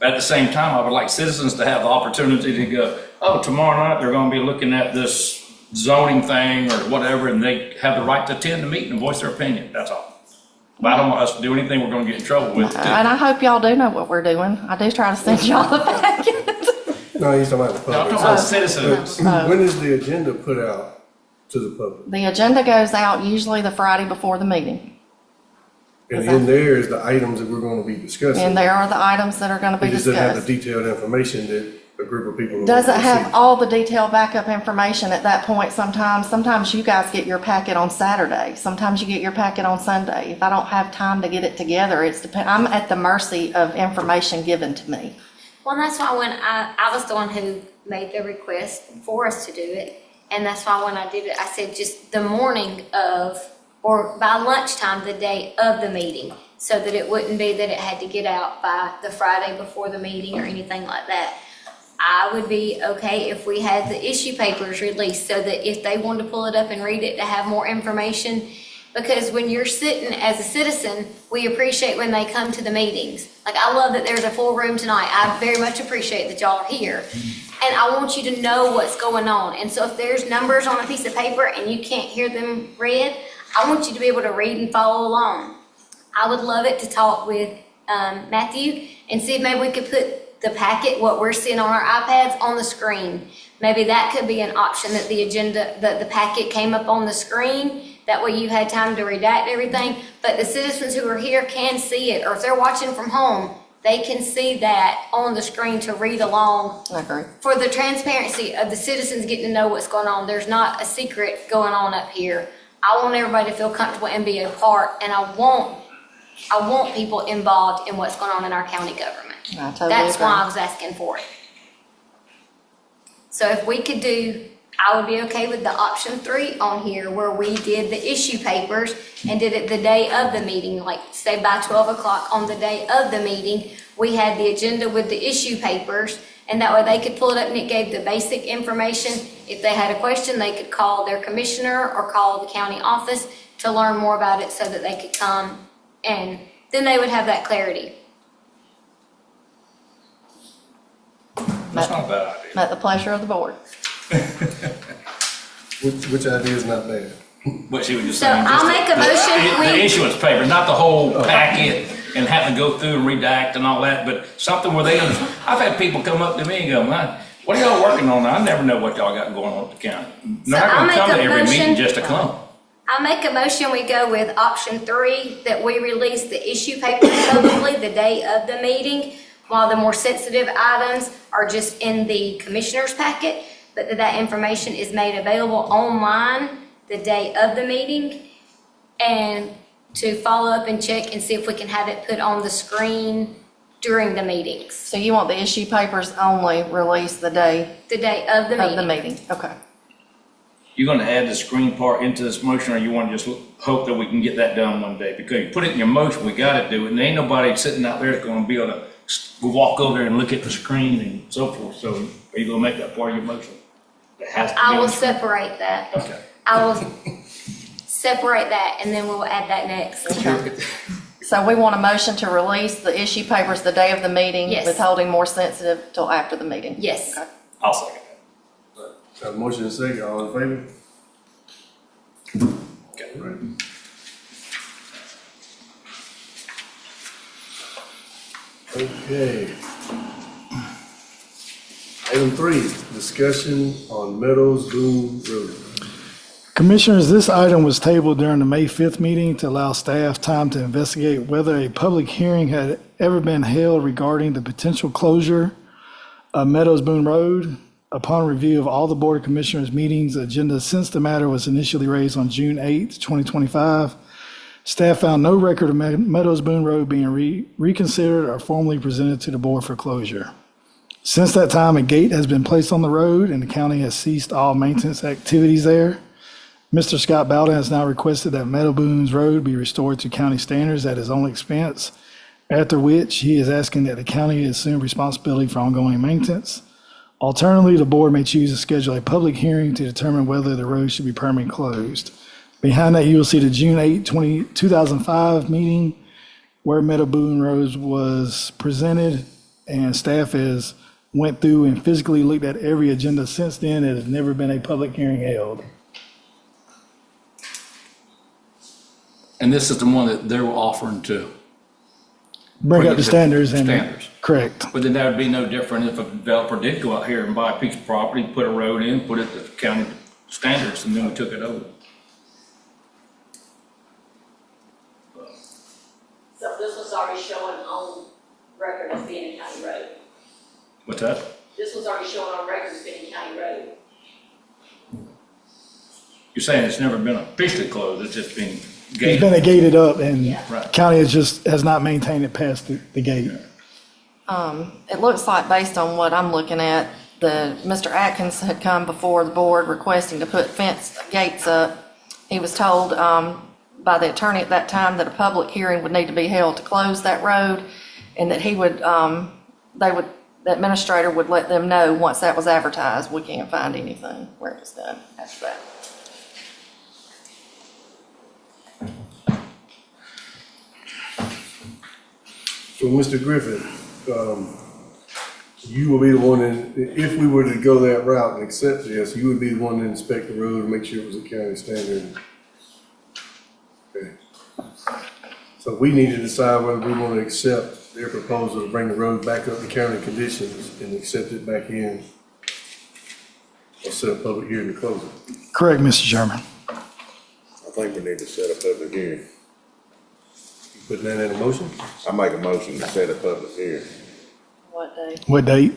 But at the same time, I would like citizens to have the opportunity to go, oh, tomorrow night they're going to be looking at this zoning thing or whatever, and they have the right to attend the meeting and voice their opinion. That's all. But I don't want us to do anything we're going to get in trouble with. And I hope y'all do know what we're doing. I do try to send y'all the packet. No, he's talking about the No, I'm public. talking about citizens. When is the agenda put out to the public? The agenda goes out usually the Friday before the meeting. And in there is the items that we're gonna be discussing. And there are the items that are going to be It just doesn't have discussed. the detailed information that a group of people. are Doesn't gonna have see. all the detailed backup information at that point sometimes. Sometimes you guys get your packet on Saturday. Sometimes you get your packet on Sunday. If I don't have time to get it together, I'm at the mercy of information given to me. Well, that's why when I was the one who made the request for us to do it. And that's why when I did it, I said just the morning of, or by lunchtime, the day of the meeting, so that it wouldn't be that it had to get out by the Friday before the meeting or anything like that. I would be okay if we had the issue papers released so that if they wanted to pull it up and read it to have more information, because when you're sitting as a citizen, we appreciate when they come to the meetings. Like, I love that there's a full room tonight. I very much appreciate that y'all are here. And I want you to know what's going on. And so if there's numbers on a piece of paper and you can't hear them read, I want you to be able to read and follow along. I would love it to talk with Matthew and see if maybe we could put the packet, what we're seeing on our iPads, on the screen. Maybe that could be an option, that the agenda, that the packet came up on the screen. That way you had time to redact everything, but the citizens who are here can see it, or if they're watching from home, they can see that on the screen to read along. I agree. For the transparency of the citizens getting to know what's going on, there's not a secret going on up here. I want everybody to feel comfortable and be a part, and I want people involved in what's going on in our county government. I totally That's agree. why I was asking for it. So if we could do, I would be okay with the option 3 on here, where we did the issue papers and did it the day of the meeting, like say by 12 o'clock on the day of the meeting, we had the agenda with the issue papers, and that way they could pull it up and it gave the basic information. If they had a question, they could call their commissioner or call the county office to learn more about it so that they could come, and then they would have that clarity. That's not a bad idea. At the pleasure of the board. Which idea is not bad. What she was just So saying. just I'll make a motion, The we- issuance paper, not the whole packet and having to go through and redact and all that, but something where they, I've had people come up to me and go, man, what are y'all working on? I never know what y'all got going on at the county. They're not I'll gonna make come to a every motion. meeting just to come. I make a motion, we go with option 3, that we release the issue papers publicly the day of the meeting, while the more sensitive items are just in the commissioner's packet, but that information is made available online the day of the meeting, and to follow up and check and see if we can have it put on the screen during the meetings, So you want the issue papers only released the day the day of the of the meeting. meeting? Okay. you gonna add the screen part into this motion, or you wanna just hope that we can get that done one day? Because you put it in your motion, we gotta do it, and ain't nobody sitting out there that's gonna be able to walk over there and look at the screen and so forth. So are you gonna make that part of your motion? It has to be I on will the screen. separate that. Okay. I will separate that and then we'll add that next. So we want a motion to release the issue papers the day of the meeting, Yes. withholding more sensitive till after the meeting. Yes. Okay. I'll second that. Got a motion and a second, all in favor? Okay. Right. Okay. Item 3, discussion on Meadows Boone Road. Commissioners, this item was tabled during the May 5th meeting to allow staff time to investigate whether a public hearing had ever been held regarding the potential closure of Meadows Boone Road. Upon review of all the Board of Commissioners meetings agenda since the matter was initially raised on June 8th, 2025, staff found no record of Meadows Boone Road being reconsidered or formally presented to the board for closure. Since that time, a gate has been placed on the road and the county has ceased all maintenance activities there. Mr. Scott Bowden has now requested that Meadow Boone's Road be restored to county standards at his own expense, after which he is asking that the county assume responsibility for ongoing maintenance. Alternatively, the board may choose to schedule a public hearing to determine whether the road should be permanently closed. Behind that, you will see the June 8, 2005 meeting where Meadow Boone Road was presented, and staff has went through and physically looked at every agenda since then. It has never been a public hearing held. And this is the one that they were offering to. Bring up the standards and. Standards. Correct. But then that would be no different if a developer did go out here and buy a piece of property, put a road in, put it to county standards, and then we took it over. So this was already showing on record as being a county road. What's that? This was already showing on record as being a county road. You're saying it's never been officially closed, it's just been It's gated? been gated up and Right. county has not maintained it past the gate. It looks like, based on what I'm looking at, Mr. Atkins had come before the board requesting to put fence gates up. He was told by the attorney at that time that a public hearing would need to be held to close that road, and that the administrator would let them know once that was advertised. We can't find anything where it was done after that. So, Mr. Griffin, you will be the one, if we were to go that route and accept this, you would be the one to inspect the road and make sure it was a county standard. Okay. So we need to decide whether we want to accept their proposal to bring the road back up to county conditions and accept it back in, or set a public hearing to close it. Correct, Mr. Chairman. I think we need to set a public hearing. You putting that in a motion? I make a motion to set a public hearing. What day? What date?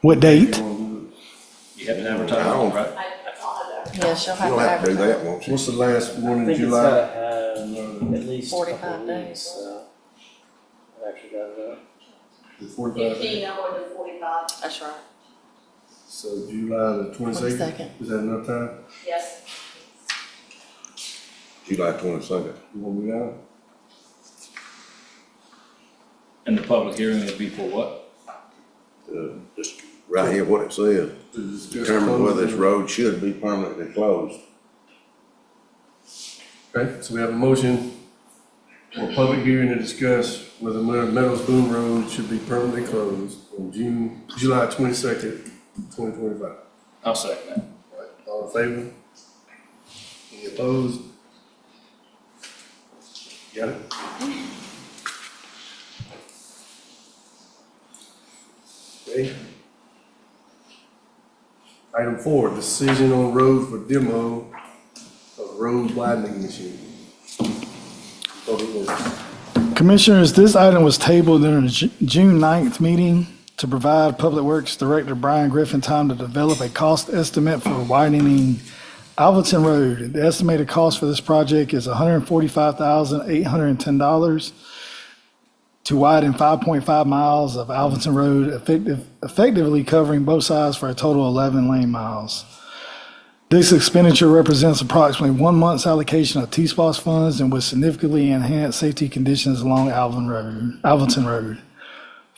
What date? You have to advertise, right? Yes, you'll have You'll to have to do advertise. that, won't you? What's the last I one in think it's July? gotta have at least a 45 couple days. weeks, so. I've actually got it up. The 45? 15, no more than 45. That's right. So July the 22nd? 22nd. Is that enough time? Yes. July 22nd. You want me down? And the public hearing would be for what? Just right here what it says. To discuss Determine whether this closing. road should be permanently closed. Okay, so we have a motion for a public hearing to discuss whether Meadows Boone Road should be permanently closed on July 22nd, 2025. I'll second that. All right, all in favor? Any opposed? Got it? Okay. Item 4, decision on road for demo of road widening machine. Public Works. Commissioners, this item was tabled during the June 9th meeting to provide Public Works Director Brian Griffin time to develop a cost estimate for widening Alvaton Road. The estimated cost for this project is $145,810 to widen 5.5 miles of Alvaton Road, effectively covering both sides for a total of 11 lane miles. This expenditure represents approximately 1 month's allocation of T-SPOS funds and would significantly enhance safety conditions along Alvinton Road.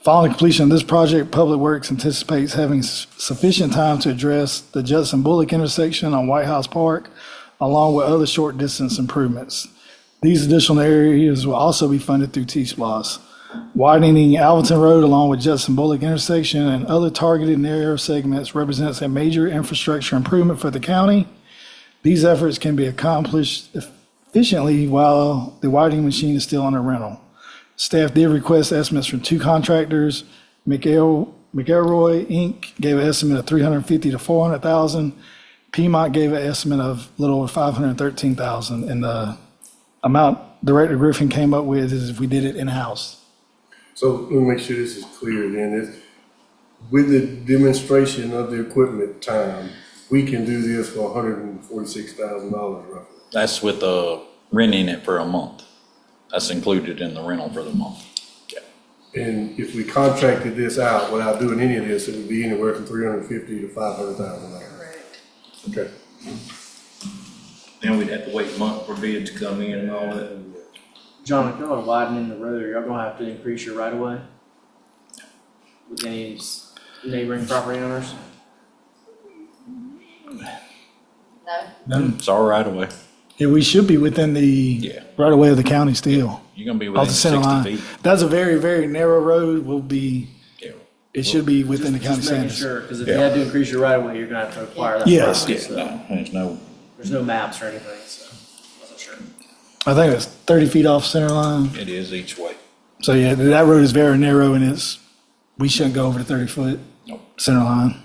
Following completion of this project, Public Works anticipates having sufficient time to address the Judson Bullock intersection on White House Park, along with other short distance improvements. These additional areas will also be funded through T-SPOS. Widening Alvinton Road along with Judson Bullock intersection and other targeted narrow segments represents a major infrastructure improvement for the county. These efforts can be accomplished efficiently while the widening machine is still under rental. Staff did request estimates from 2 contractors. McElroy Inc. gave an estimate of $350,000 to $400,000. Piedmont gave an estimate of a little over $513,000. And the amount Director Griffin came up with is if we did it in-house. So let me make sure this is clear then. With the demonstration of the equipment time, we can do this for $146,000 roughly. That's with renting it for a month. That's included in the rental for the month. And if we contracted this out without doing any of this, it would be anywhere from $350,000 to $500,000. Correct. Okay. Then we'd have to wait a month for bids to come in and all that. John, if y'all are widening the road, are y'all gonna have to increase your right of way? With any neighboring property owners? No, It's all right away. Yeah, we should be within the Yeah. right of way of the county still. You're gonna be Off within the center 60 line. feet. That's a very, very narrow road. Yeah. It should be within the county Just making standards. sure, because if you Yeah. had to increase your right of way, you're gonna have to acquire that Yes. property, Yeah, so no, there's no, there's no maps or anything, so wasn't sure. I think it's 30 feet off center line. it is each way. So yeah, that road is very narrow and we shouldn't go over the 30-foot Nope. center line.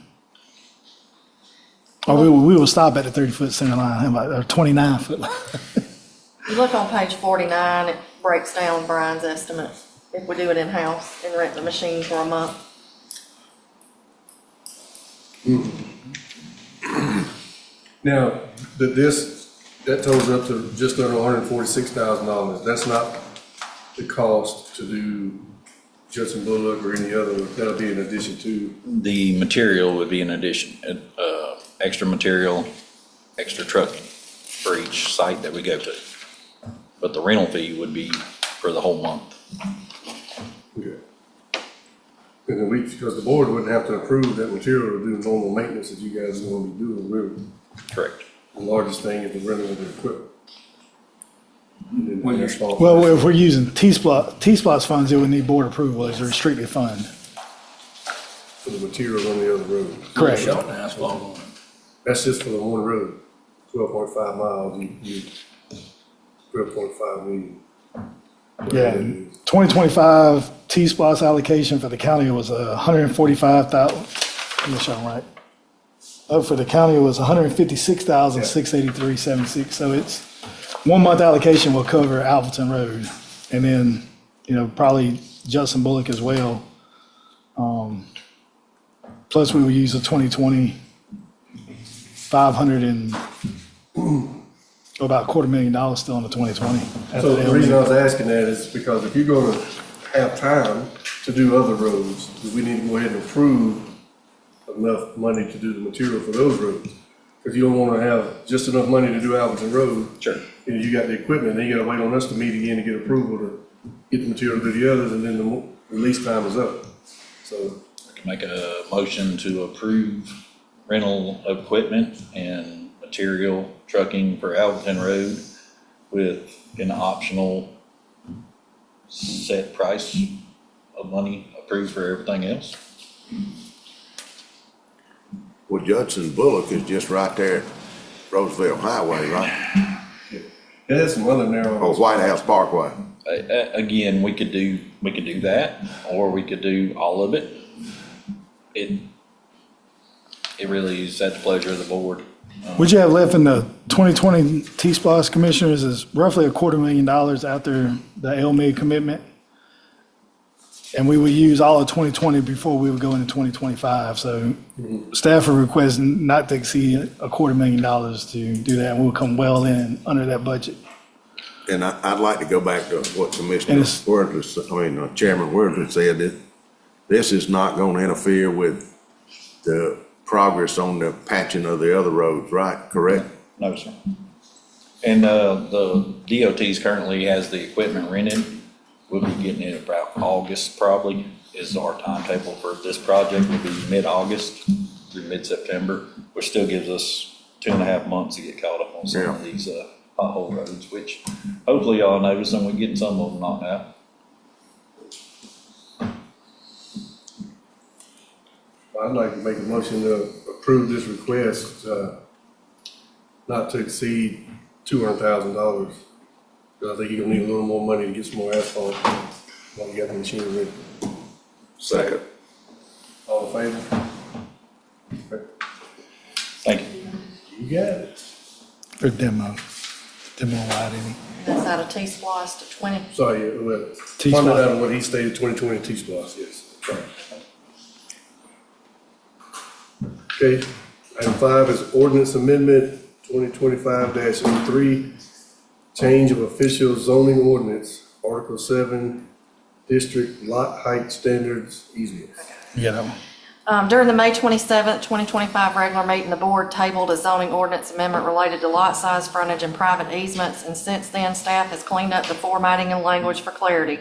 Or we will stop at the 30-foot center line, or 29-foot line. you look on page 49, it breaks down Brian's estimate if we do it in-house and rent the machine for a month. Now, that totals up to just under $146,000. That's not the cost to do Judson Bullock or any other, that'll be in addition to. The material would be in addition, extra material, extra trucking for each site that we go to. But the rental fee would be for the whole month. Okay. And then because the board wouldn't have to approve that material to do normal maintenance that you guys are gonna be doing, really. Correct. The largest thing is the rental of the equipment. And then the asphalt. Well, if we're using T-SPOS funds, it would need board approval as a restricted fund. For the material on the other road. Correct. Shot and asphalt on it. That's just for the one road, 12.5 miles, you 12.5 million. Yeah, 2025 T-SPOS allocation for the county was 145,000, let me show them right. Oh, for the county, it was 156,683.76. So it's 1 month allocation will cover Alvinton Road. And then, probably Judson Bullock as well. Plus we will use the 2020 500 and about $250,000 still in the 2020. So the reason I was asking that is because if you're gonna have time to do other roads, we need to go ahead and approve enough money to do the material for those roads. Because you don't wanna have just enough money to do Alvinton Road. Sure. And you got the equipment, then you gotta wait on us to meet again to get approval to get the material to do the others, and then the release time is up. So, I can make a motion to approve rental of equipment and material trucking for Alvinton Road with an optional set price of money approved for everything else. Well, Judson Bullock is just right there at Roosevelt Highway, right? there's some other narrow. Or White House Parkway. Again, we could do that, or we could do all of it. It really is at the pleasure of the board. What you have left in the 2020 T-SPOS commissioners is roughly $250,000 after the LMIG commitment. And we would use all of 2020 before we would go into 2025. So staff are requesting not to exceed $250,000 to do that. And we'll come well in under that budget. And I'd like to go back to what Commissioner And it's- Chairman Worthley said, that this is not gonna interfere with the progress on the patching of the other roads, right? Correct? No, sir. And the DOT's currently has the equipment rented. We'll be getting it about August probably is our timetable for this project. Will be mid-August through mid-September, which still gives us 2.5 months to get caught up on some of these pothole roads, which hopefully y'all notice and we're getting some of them knocked out. I'd like to make a motion to approve this request, not to exceed $200,000. Because I think you're gonna need a little more money to get some more asphalt while you got the machine ready. Second. All in favor? Okay. Thank you. You got it. For demo wide any. That's out of T-Splosh to 20. Sorry, well, T-Splosh. funded out of what he stated, 2020 T-Splosh, yes. Okay, item 5 is ordinance amendment 2025-03, change of official zoning ordinance, Article 7, district lot height standards easements. Yeah, that one. During the May 27th, 2025 regular meeting, the board tabled a zoning ordinance amendment related to lot size, frontage, and private easements, and since then, staff has cleaned up the formatting and language for clarity,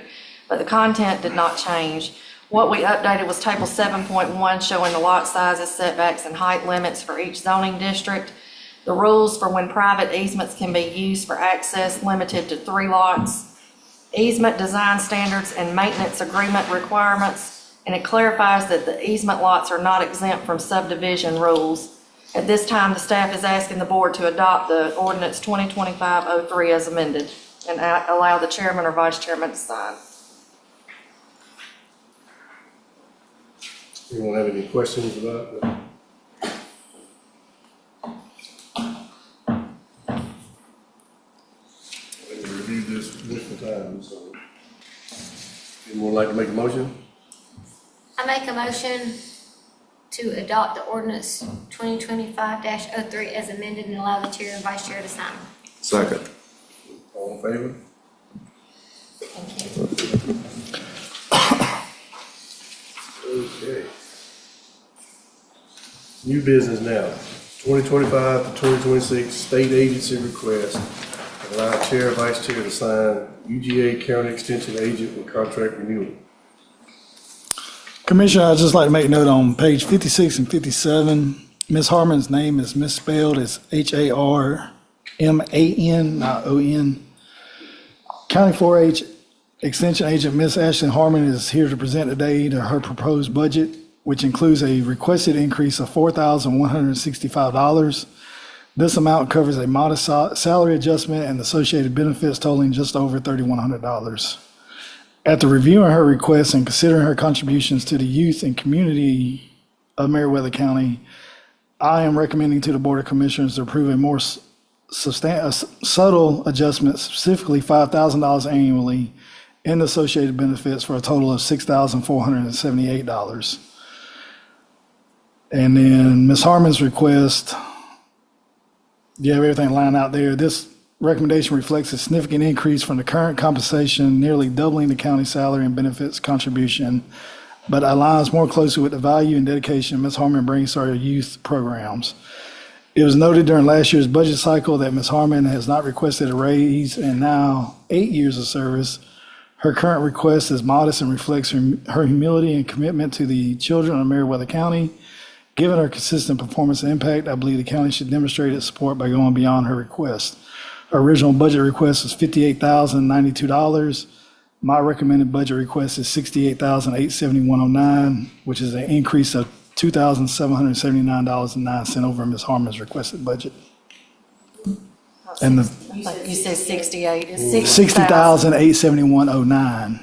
but the content did not change. What we updated was table 7.1 showing the lot sizes, setbacks, and height limits for each zoning district. The rules for when private easements can be used for access limited to 3 lots. Easement design standards and maintenance agreement requirements, and it clarifies that the easement lots are not exempt from subdivision rules. At this time, the staff is asking the board to adopt the ordinance 2025-03 as amended and allow the chairman or vice chairman to sign. Anyone have any questions about that? We reviewed this multiple times, so. Anyone like to make a motion? I make a motion to adopt the ordinance 2025-03 as amended and allow the chair and vice chair to sign. Second. All in favor? Thank you. Okay. New business now, 2025 to 2026 state agency request. Allow chair, vice chair to sign UGA county extension agent and contract renewal. Commissioner, I'd just like to make note on page 56 and 57, Ms. Harmon's name is misspelled. It's Harman, not O-N. County 4H Extension Agent Ms. Ashley Harmon is here to present today to her proposed budget, which includes a requested increase of $4,165. This amount covers a modest salary adjustment and associated benefits totaling just over $3,100. After reviewing her request and considering her contributions to the youth and community of Meriwether County, I am recommending to the Board of Commissioners to approve a more subtle adjustment, specifically $5,000 annually in associated benefits for a total of $6,478. And then Ms. Harmon's request, you have everything lined out there. This recommendation reflects a significant increase from the current compensation, nearly doubling the county salary and benefits contribution, but aligns more closely with the value and dedication Ms. Harmon brings to our youth programs. It was noted during last year's budget cycle that Ms. Harmon has not requested a raise in now 8 years of service. Her current request is modest and reflects her humility and commitment to the children of Meriwether County. Given her consistent performance and impact, I believe the county should demonstrate its support by going beyond her request. Her original budget request was $58,092. My recommended budget request is $68,871.09, which is an increase of $2,779.09 over Ms. Harmon's requested budget. And the You said 68, it's $60,871.09.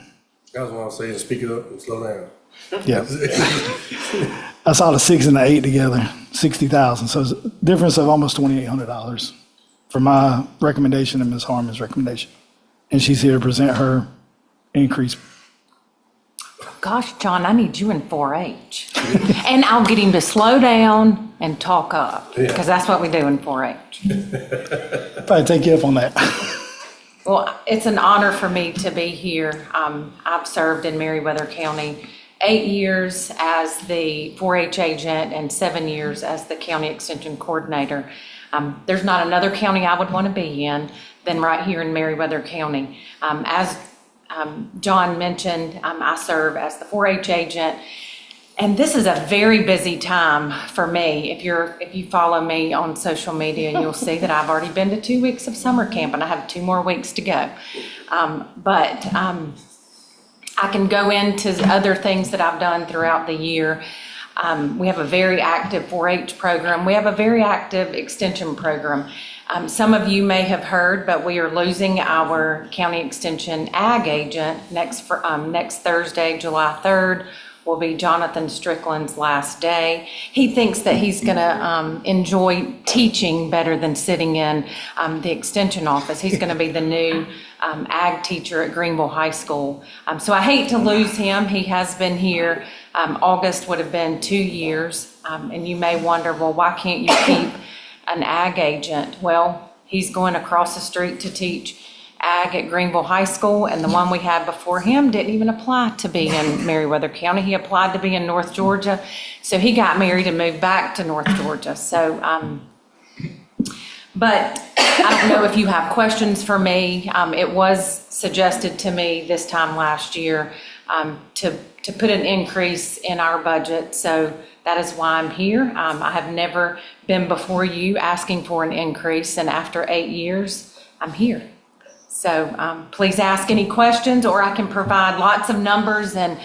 That's what I'm saying, speak it up and slow down. Yeah. I saw the 6 and the 8 together, 60,000. So it's a difference of almost $2,800 for my recommendation and Ms. Harmon's recommendation. And she's here to present her increase. Gosh, John, I need you in 4-H. And I'll get him to slow down and talk up, because that's what we do in 4-H. Probably take you up on that. Well, it's an honor for me to be here. I've served in Meriwether County 8 years as the 4-H agent and 7 years as the county extension coordinator. There's not another county I would want to be in than right here in Meriwether County. As John mentioned, I serve as the 4-H agent. And this is a very busy time for me. If you follow me on social media, you'll see that I've already been to 2 weeks of summer camp and I have 2 more weeks to go. But I can go into other things that I've done throughout the year. We have a very active 4-H program. We have a very active extension program. Some of you may have heard, but we are losing our county extension ag agent next Thursday, July 3rd. Will be Jonathan Strickland's last day. He thinks that he's going to enjoy teaching better than sitting in the extension office. He's going to be the new ag teacher at Greenville High School. So I hate to lose him. He has been here. August would have been 2 years. And you may wonder, well, why can't you keep an ag agent? Well, he's going across the street to teach ag at Greenville High School, and the one we had before him didn't even apply to be in Meriwether County. He applied to be in North Georgia, so he got married and moved back to North Georgia. So, but I don't know if you have questions for me. It was suggested to me this time last year to put an increase in our budget, so that is why I'm here. I have never been before you asking for an increase, and after 8 years, I'm here. So please ask any questions, or I can provide lots of numbers and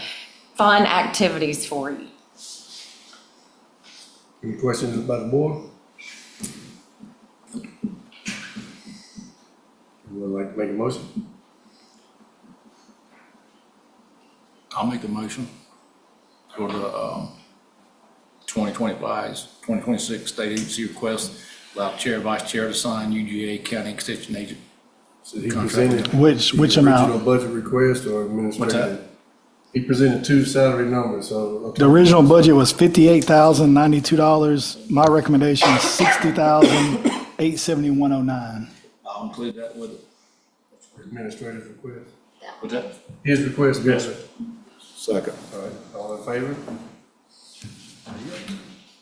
fun activities for you. Any questions about the board? Would like to make a motion? I'll make the motion for the 2026 state agency request, allow chair, vice chair to sign UGA county extension agent. So he Contract. presented. Which the amount? Original budget request or administrative? What's that? He presented 2 salary numbers, so. okay. The original budget was $58,092. My recommendation is $60,871.09. I'll include that with it. Administrative request. What's that? His request, Yes. sir. Second. All right, all in favor?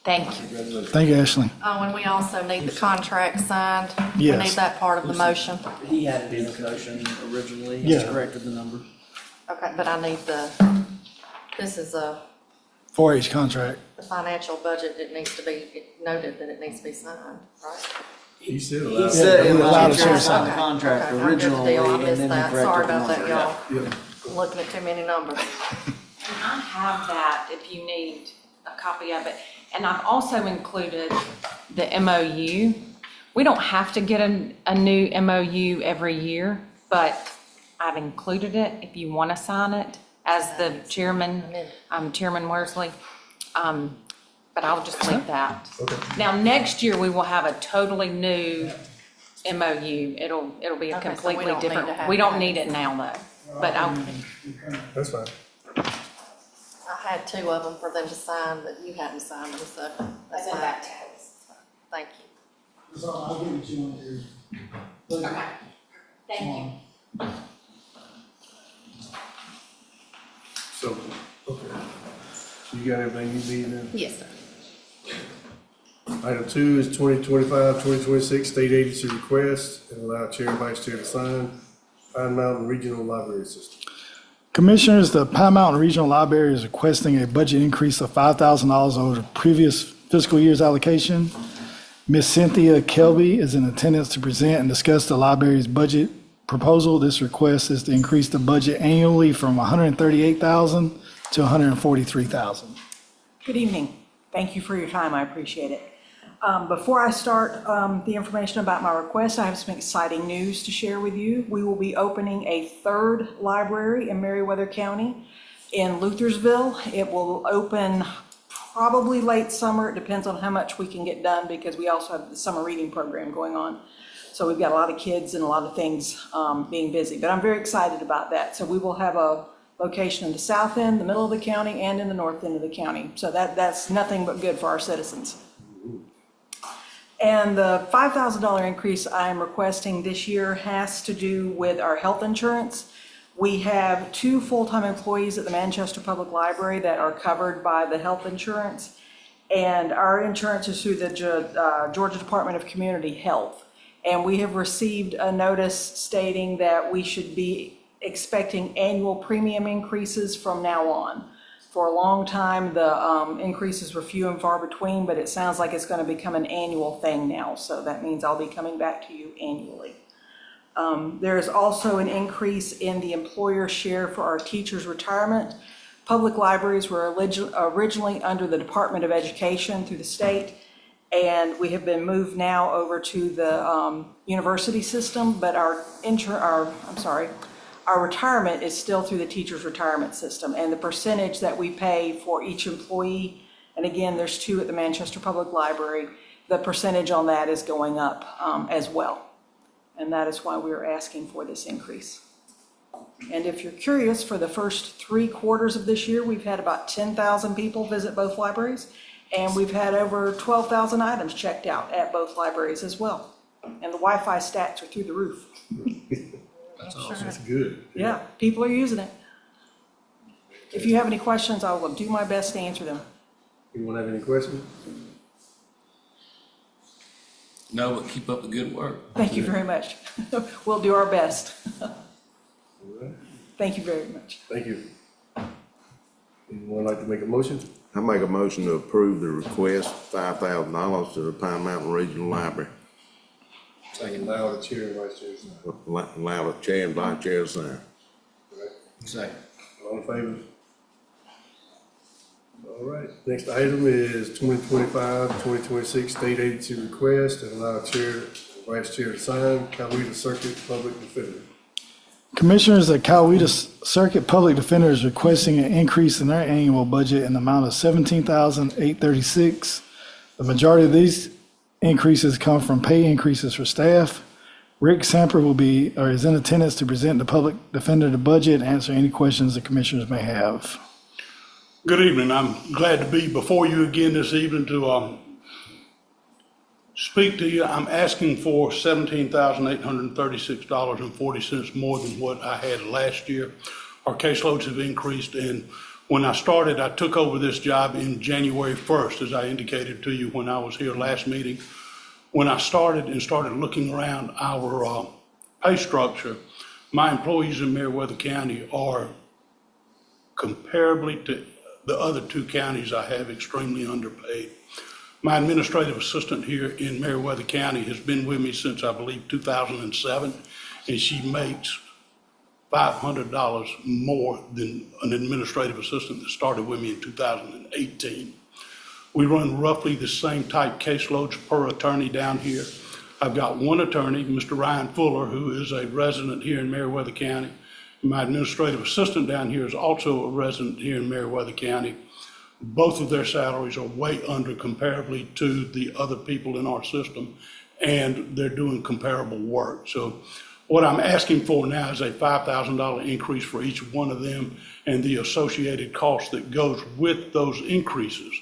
Thank you. Congratulations. Thank you, Ashley. Oh, and we also need the contract signed. We Yes. need that part of the motion. He had it in his motion originally, he Yeah. corrected the number. Okay, but I need this is 4-H contract. the financial budget. It needs to be noted that it needs to be signed, right? He said He allowed. said he it allowed allowed a the share chair to sign sign. the contract Okay, I'm good to originally, deal. I and missed then he that. corrected Sorry the about that, number. y'all. Yeah. I'm looking at too many numbers. And I have that if you need a copy of it. And I've also included the MOU. We don't have to get a new MOU every year, but I've included it if you want to sign it as the chairman, Chairman Worsley. But I'll just leave that. Okay. Now, next year, we will have a totally new MOU. It'll be a Okay, so we completely don't need to different, have we don't that. need it now though. But I'll, That's fine. I had 2 of them for them to sign, but you hadn't signed them, so that's fine. Thank you. I'll give it to you okay. Thank you. So, okay. So you got everything you need then? Yes, sir. Item 2 is 2025-2026 state agency request and allow chair and vice chair to sign Pine Mountain Regional Library System. Commissioners, the Pine Mountain Regional Library is requesting a budget increase of $5,000 over the previous fiscal year's allocation. Ms. Cynthia Kelby is in attendance to present and discuss the library's budget proposal. This request is to increase the budget annually from $138,000 to $143,000. Good evening. Thank you for your time. I appreciate it. Before I start the information about my request, I have some exciting news to share with you. We will be opening a 3rd library in Meriwether County in Luthersville. It will open probably late summer. It depends on how much we can get done because we also have the summer reading program going on. So we've got a lot of kids and a lot of things being busy, but I'm very excited about that. So we will have a location in the south end, the middle of the county, and in the north end of the county. So that's nothing but good for our citizens. And the $5,000 increase I am requesting this year has to do with our health insurance. We have 2 full-time employees at the Manchester Public Library that are covered by the health insurance. And our insurance is through the Georgia Department of Community Health. And we have received a notice stating that we should be expecting annual premium increases from now on. For a long time, the increases were few and far between, but it sounds like it's going to become an annual thing now. So that means I'll be coming back to you annually. There is also an increase in the employer share for our teachers' retirement. Public libraries were originally under the Department of Education through the state, and we have been moved now over to the university system, but our retirement is still through the teachers' retirement system, and the percentage that we pay for each employee, and again, there's 2 at the Manchester Public Library, the percentage on that is going up as well. And that is why we are asking for this increase. And if you're curious, for the first 3 quarters of this year, we've had about 10,000 people visit both libraries, and we've had over 12,000 items checked out at both libraries as well. And the Wi-Fi stats are through the roof. That's awesome. That's good. Yeah, people are using it. If you have any questions, I will do my best to answer them. Anyone have any questions? No, but keep up the good work. Thank you very much. We'll do our best. All right. Thank you very much. Thank you. Anyone like to make a motion? I make a motion to approve the request, $5,000 to the Pine Mountain Regional Library. Second. Allow the chair and vice chair to sign. Allow the chair and vice chair to sign. All right. Second. All in favor? All right, next item is 2025-2026 state agency request, and allow chair and vice chair to sign. Coweta Circuit Public Defender. Commissioners, the Coweta Circuit Public Defender is requesting an increase in their annual budget in the amount of $17,836. The majority of these increases come from pay increases for staff. Rick Samper is in attendance to present the public defender the budget and answer any questions the commissioners may have. Good evening. I'm glad to be before you again this evening to speak to you. I'm asking for $17,836.40 more than what I had last year. Our caseloads have increased, and when I started, I took over this job in January 1st, as I indicated to you when I was here last meeting. When I started looking around our pay structure, my employees in Meriwether County are comparably to the other 2 counties I have extremely underpaid. My administrative assistant here in Meriwether County has been with me since, I believe, 2007, and she makes $500 more than an administrative assistant that started with me in 2018. We run roughly the same type caseloads per attorney down here. I've got 1 attorney, Mr. Ryan Fuller, who is a resident here in Meriwether County. My administrative assistant down here is also a resident here in Meriwether County. Both of their salaries are way under comparably to the other people in our system, and they're doing comparable work. So what I'm asking for now is a $5,000 increase for each one of them and the associated cost that goes with those increases.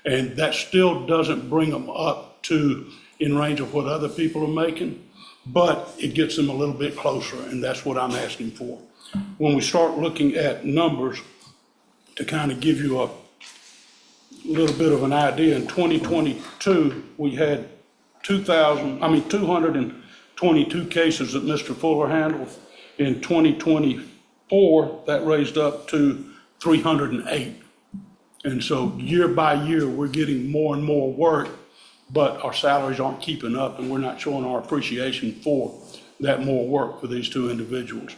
And that still doesn't bring them up to in range of what other people are making, but it gets them a little bit closer, and that's what I'm asking for. When we start looking at numbers, to kind of give you a little bit of an idea, in 2022, we had 222 cases that Mr. Fuller handled. In 2024, that raised up to 308. And so year by year, we're getting more and more work, but our salaries aren't keeping up, and we're not showing our appreciation for that more work for these 2 individuals.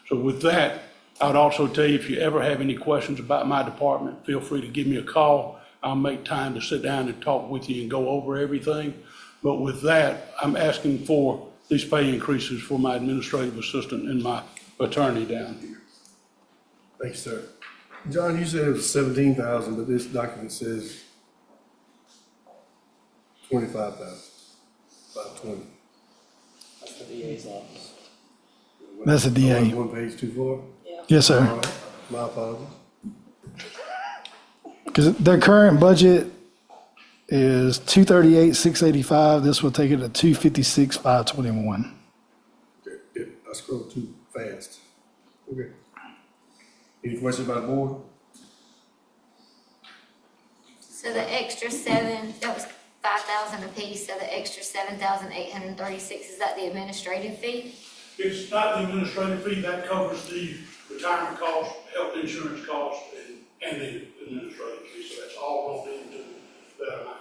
So with that, I'd also tell you, if you ever have any questions about my department, feel free to give me a call. I'll make time to sit down and talk with you and go over everything. But with that, I'm asking for these pay increases for my administrative assistant and my attorney down here. Thanks, sir. John, you said it was 17,000, but this document says 25,000, 520. That's the DA's office. That's a DA. One page too far? Yes, All sir. right, my apologies. Because their current budget is $238,685. This will take it to $256,521. Okay, I scrolled too fast. Okay. Any questions by the board? So the extra seven, that was 5,000 apiece, so the extra 7,836, is that the administrative fee? It's not the administrative fee, that covers the retirement cost, health insurance cost, and the administrative fee, so that's all rolled into that amount.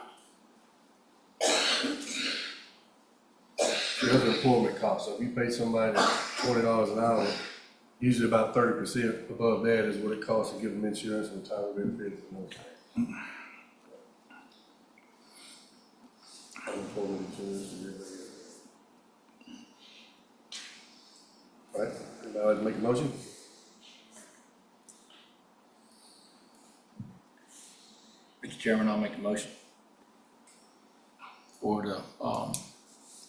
The other employment costs, so if you pay somebody $20 an hour, usually about 30% above that is what it costs to give them insurance and retirement benefits and those things. Unemployment insurance and everything else. All right, now I'd make a motion. Mr. Chairman, I'll make a motion for the,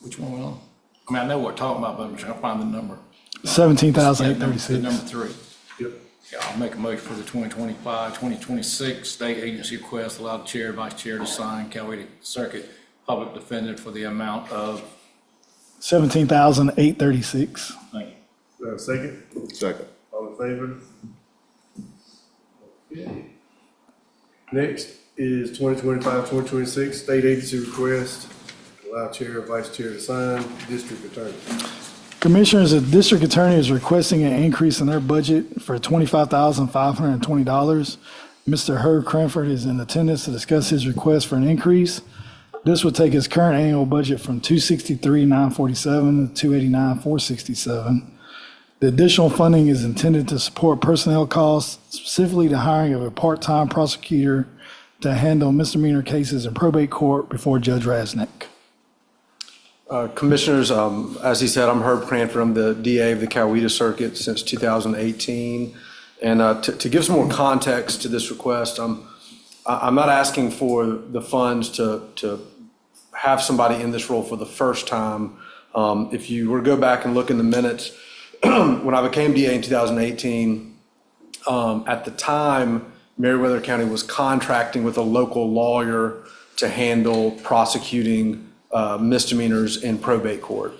which one we on? I mean, I know what we're talking about, but I'm trying to find the number. The 17,836. number 3. Yep. Yeah, I'll make a motion for the 2025, 2026 state agency request, allow the chair, vice chair to sign Coweta Circuit Public Defender for the amount of, 17,836. thank you. Do I have a second? Second. All in favor? Okay. Next is 2025, 2026 state agency request, allow chair, vice chair to sign, district attorney. Commissioners, the district attorney is requesting an increase in their budget for $25,520. Mr. Herb Cranford is in attendance to discuss his request for an increase. This would take his current annual budget from $263,947 to $289,467. The additional funding is intended to support personnel costs, specifically the hiring of a part-time prosecutor to handle misdemeanor cases in probate court before Judge Rasnick. Commissioners, as he said, I'm Herb Cranford. I'm the DA of the Coweta Circuit since 2018. And to give some more context to this request, I'm not asking for the funds to have somebody in this role for the first time. If you were to go back and look in the minutes, when I became DA in 2018, at the time, Meriwether County was contracting with a local lawyer to handle prosecuting misdemeanors in probate court.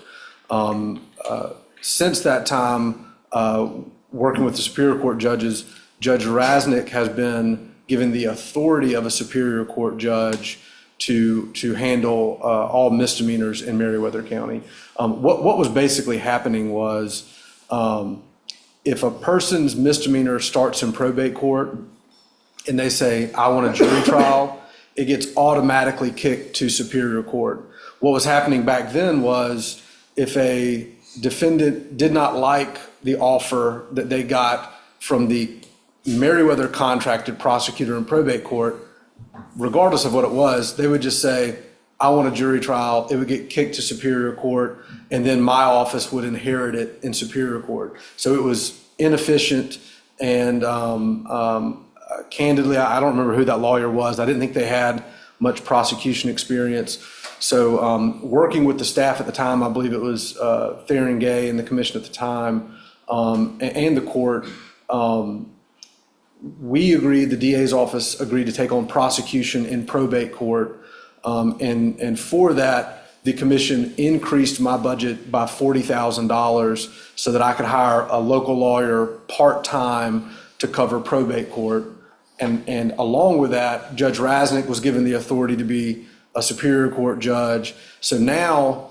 Since that time, working with the Superior Court judges, Judge Rasnick has been given the authority of a Superior Court judge to handle all misdemeanors in Meriwether County. What was basically happening was if a person's misdemeanor starts in probate court and they say, I want a jury trial, it gets automatically kicked to Superior Court. What was happening back then was if a defendant did not like the offer that they got from the Meriwether contracted prosecutor in probate court, regardless of what it was, they would just say, I want a jury trial. It would get kicked to Superior Court, and then my office would inherit it in Superior Court. So it was inefficient, and candidly, I don't remember who that lawyer was. I didn't think they had much prosecution experience. So working with the staff at the time, I believe it was Fair and Gay and the commission at the time, and the court, we agreed, the DA's office agreed to take on prosecution in probate court. And for that, the commission increased my budget by $40,000 so that I could hire a local lawyer part-time to cover probate court. And along with that, Judge Rasnick was given the authority to be a Superior Court judge. So now,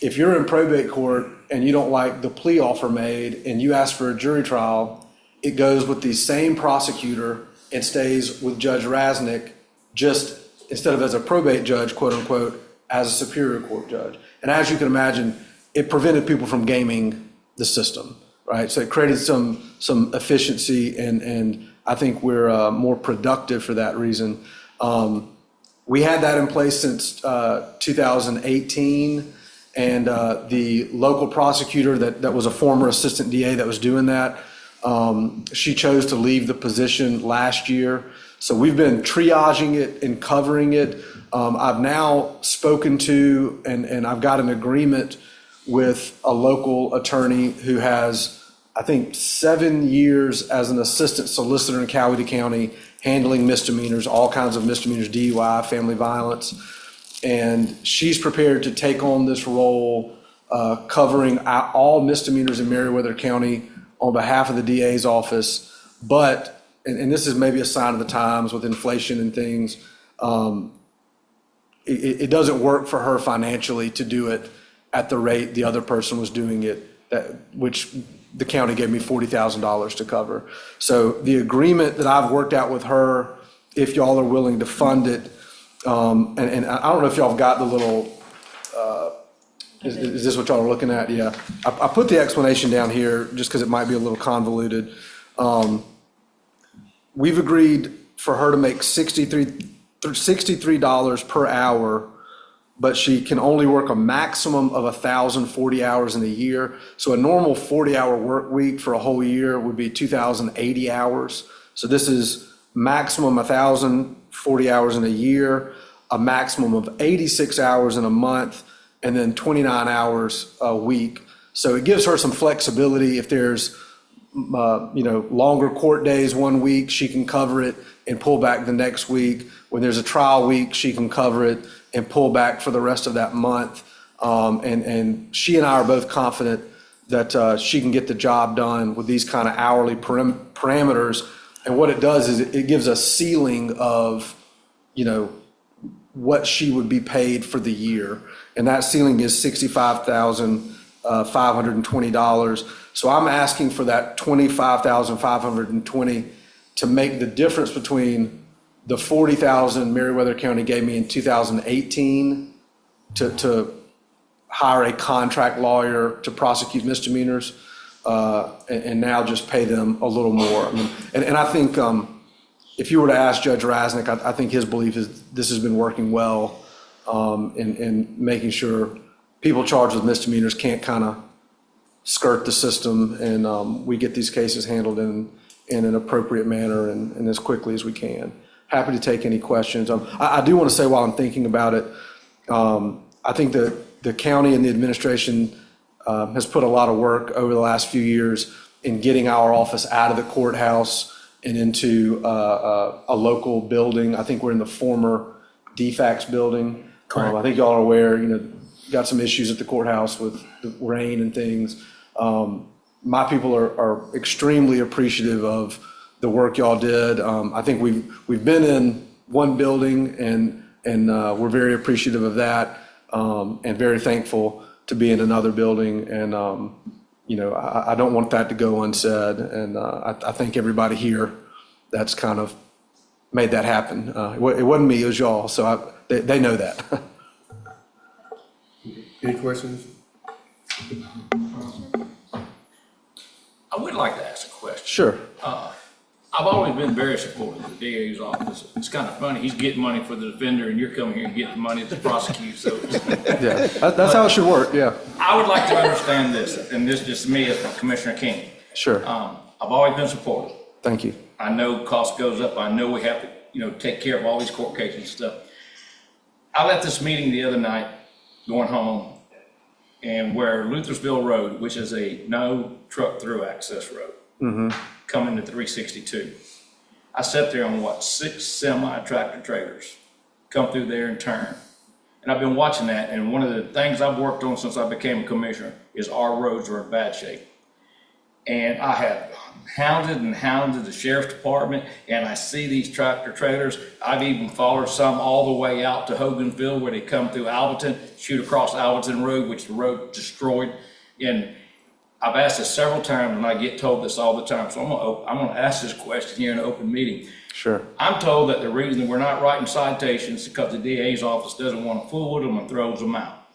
if you're in probate court and you don't like the plea offer made and you ask for a jury trial, it goes with the same prosecutor and stays with Judge Rasnick, just instead of as a probate judge, quote unquote, as a Superior Court judge. And as you can imagine, it prevented people from gaming the system, right? So it created some efficiency, and I think we're more productive for that reason. We had that in place since 2018, and the local prosecutor that was a former assistant DA that was doing that, she chose to leave the position last year. So we've been triaging it and covering it. I've now spoken to, and I've got an agreement with a local attorney who has, I think, 7 years as an assistant solicitor in Coweta County, handling misdemeanors, all kinds of misdemeanors, DUI, family violence. And she's prepared to take on this role, covering all misdemeanors in Meriwether County on behalf of the DA's office, but, and this is maybe a sign of the times with inflation and things, it doesn't work for her financially to do it at the rate the other person was doing it, which the county gave me $40,000 to cover. So the agreement that I've worked out with her, if y'all are willing to fund it, and I don't know if y'all have got the little, is this what y'all are looking at? Yeah. I put the explanation down here just because it might be a little convoluted. We've agreed for her to make $63 per hour, but she can only work a maximum of 1,040 hours in a year. So a normal 40-hour work week for a whole year would be 2,080 hours. So this is maximum 1,040 hours in a year, a maximum of 86 hours in a month, and then 29 hours a week. So it gives her some flexibility. If there's longer court days one week, she can cover it and pull back the next week. When there's a trial week, she can cover it and pull back for the rest of that month. And she and I are both confident that she can get the job done with these kind of hourly parameters. And what it does is it gives a ceiling of, what she would be paid for the year. And that ceiling is $65,520. So I'm asking for that $25,520 to make the difference between the $40,000 Meriwether County gave me in 2018 to hire a contract lawyer to prosecute misdemeanors, and now just pay them a little more. And I think if you were to ask Judge Rasnick, I think his belief is this has been working well in making sure people charged with misdemeanors can't kind of skirt the system, and we get these cases handled in an appropriate manner and as quickly as we can. Happy to take any questions. I do want to say while I'm thinking about it, I think that the county and the administration has put a lot of work over the last few years in getting our office out of the courthouse and into a local building. I think we're in the former DFAX building. I think y'all are aware, got some issues at the courthouse with the rain and things. My people are extremely appreciative of the work y'all did. I think we've been in one building and we're very appreciative of that, and very thankful to be in another building. And I don't want that to go unsaid. And I thank everybody here that's kind of made that happen. It wasn't me, it was y'all. So they know that. Any questions? I would like to ask a question. Sure. I've always been very supportive of the DA's office. It's kind of funny, he's getting money for the defender and you're coming here and getting money to prosecute, so. Yeah, that's how it should work, yeah. I would like to understand this, and this is just me as Commissioner King. Sure. I've always been supportive. Thank you. I know cost goes up. I know we have to, take care of all these court cases and stuff. I left this meeting the other night going home, and where Luthersville Road, which is a no truck through access road, coming to 362. I sat there on 6 semi-tractor trailers come through there and turn. And I've been watching that, and one of the things I've worked on since I became a commissioner is our roads are in bad shape. And I have hounded the sheriff's department, and I see these tractor trailers. I've even followed some all the way out to Hogansville where they come through Alberton, shoot across Alberton Road, which the road destroyed. And I've asked this several times, and I get told this all the time. So I'm gonna ask this question here in an open meeting. Sure. I'm told that the reason we're not writing citations is because the DA's office doesn't want to fool with them and throws them out.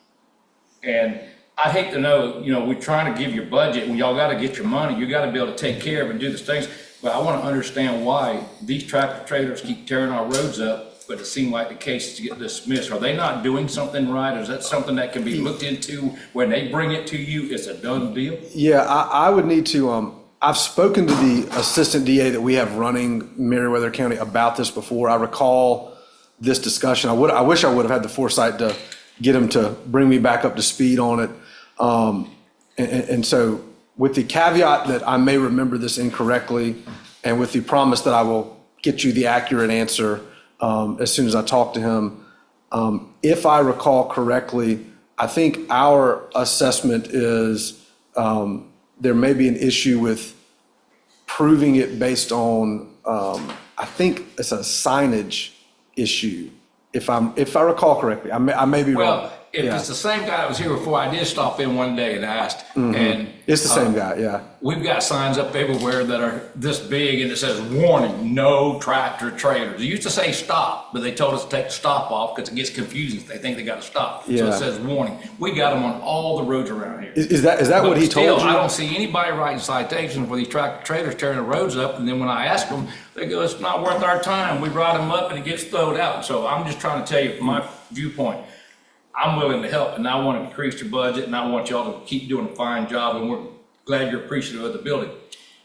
And I hate to know, we're trying to give you a budget when y'all got to get your money. You got to be able to take care of and do these things. But I want to understand why these tractor trailers keep tearing our roads up, but it seems like the cases get dismissed. Are they not doing something right? Or is that something that can be looked into when they bring it to you? It's a done deal? Yeah, I would need to, I've spoken to the assistant DA that we have running Meriwether County about this before. I recall this discussion. I wish I would have had the foresight to get him to bring me back up to speed on it. And so with the caveat that I may remember this incorrectly, and with the promise that I will get you the accurate answer as soon as I talk to him, if I recall correctly, I think our assessment is there may be an issue with proving it based on, I think it's a signage issue, if I recall correctly. I may be wrong. Well, if it's the same guy that was here before, I did stop in one day and asked, and. It's the same guy, yeah. We've got signs up everywhere that are this big and it says, warning, no tractor trailers. It used to say stop, but they told us to take the stop off because it gets confusing. They think they got to stop. So Yeah. it says warning. We got them on all the roads around here. Is that But what he still, told you? I don't see anybody writing citations for these tractor trailers tearing the roads up. And then when I ask them, they go, it's not worth our time. We write them up and it gets thrown out. So I'm just trying to tell you from my viewpoint, I'm willing to help and I want to increase your budget and I want y'all to keep doing a fine job and we're glad you're appreciative of the building.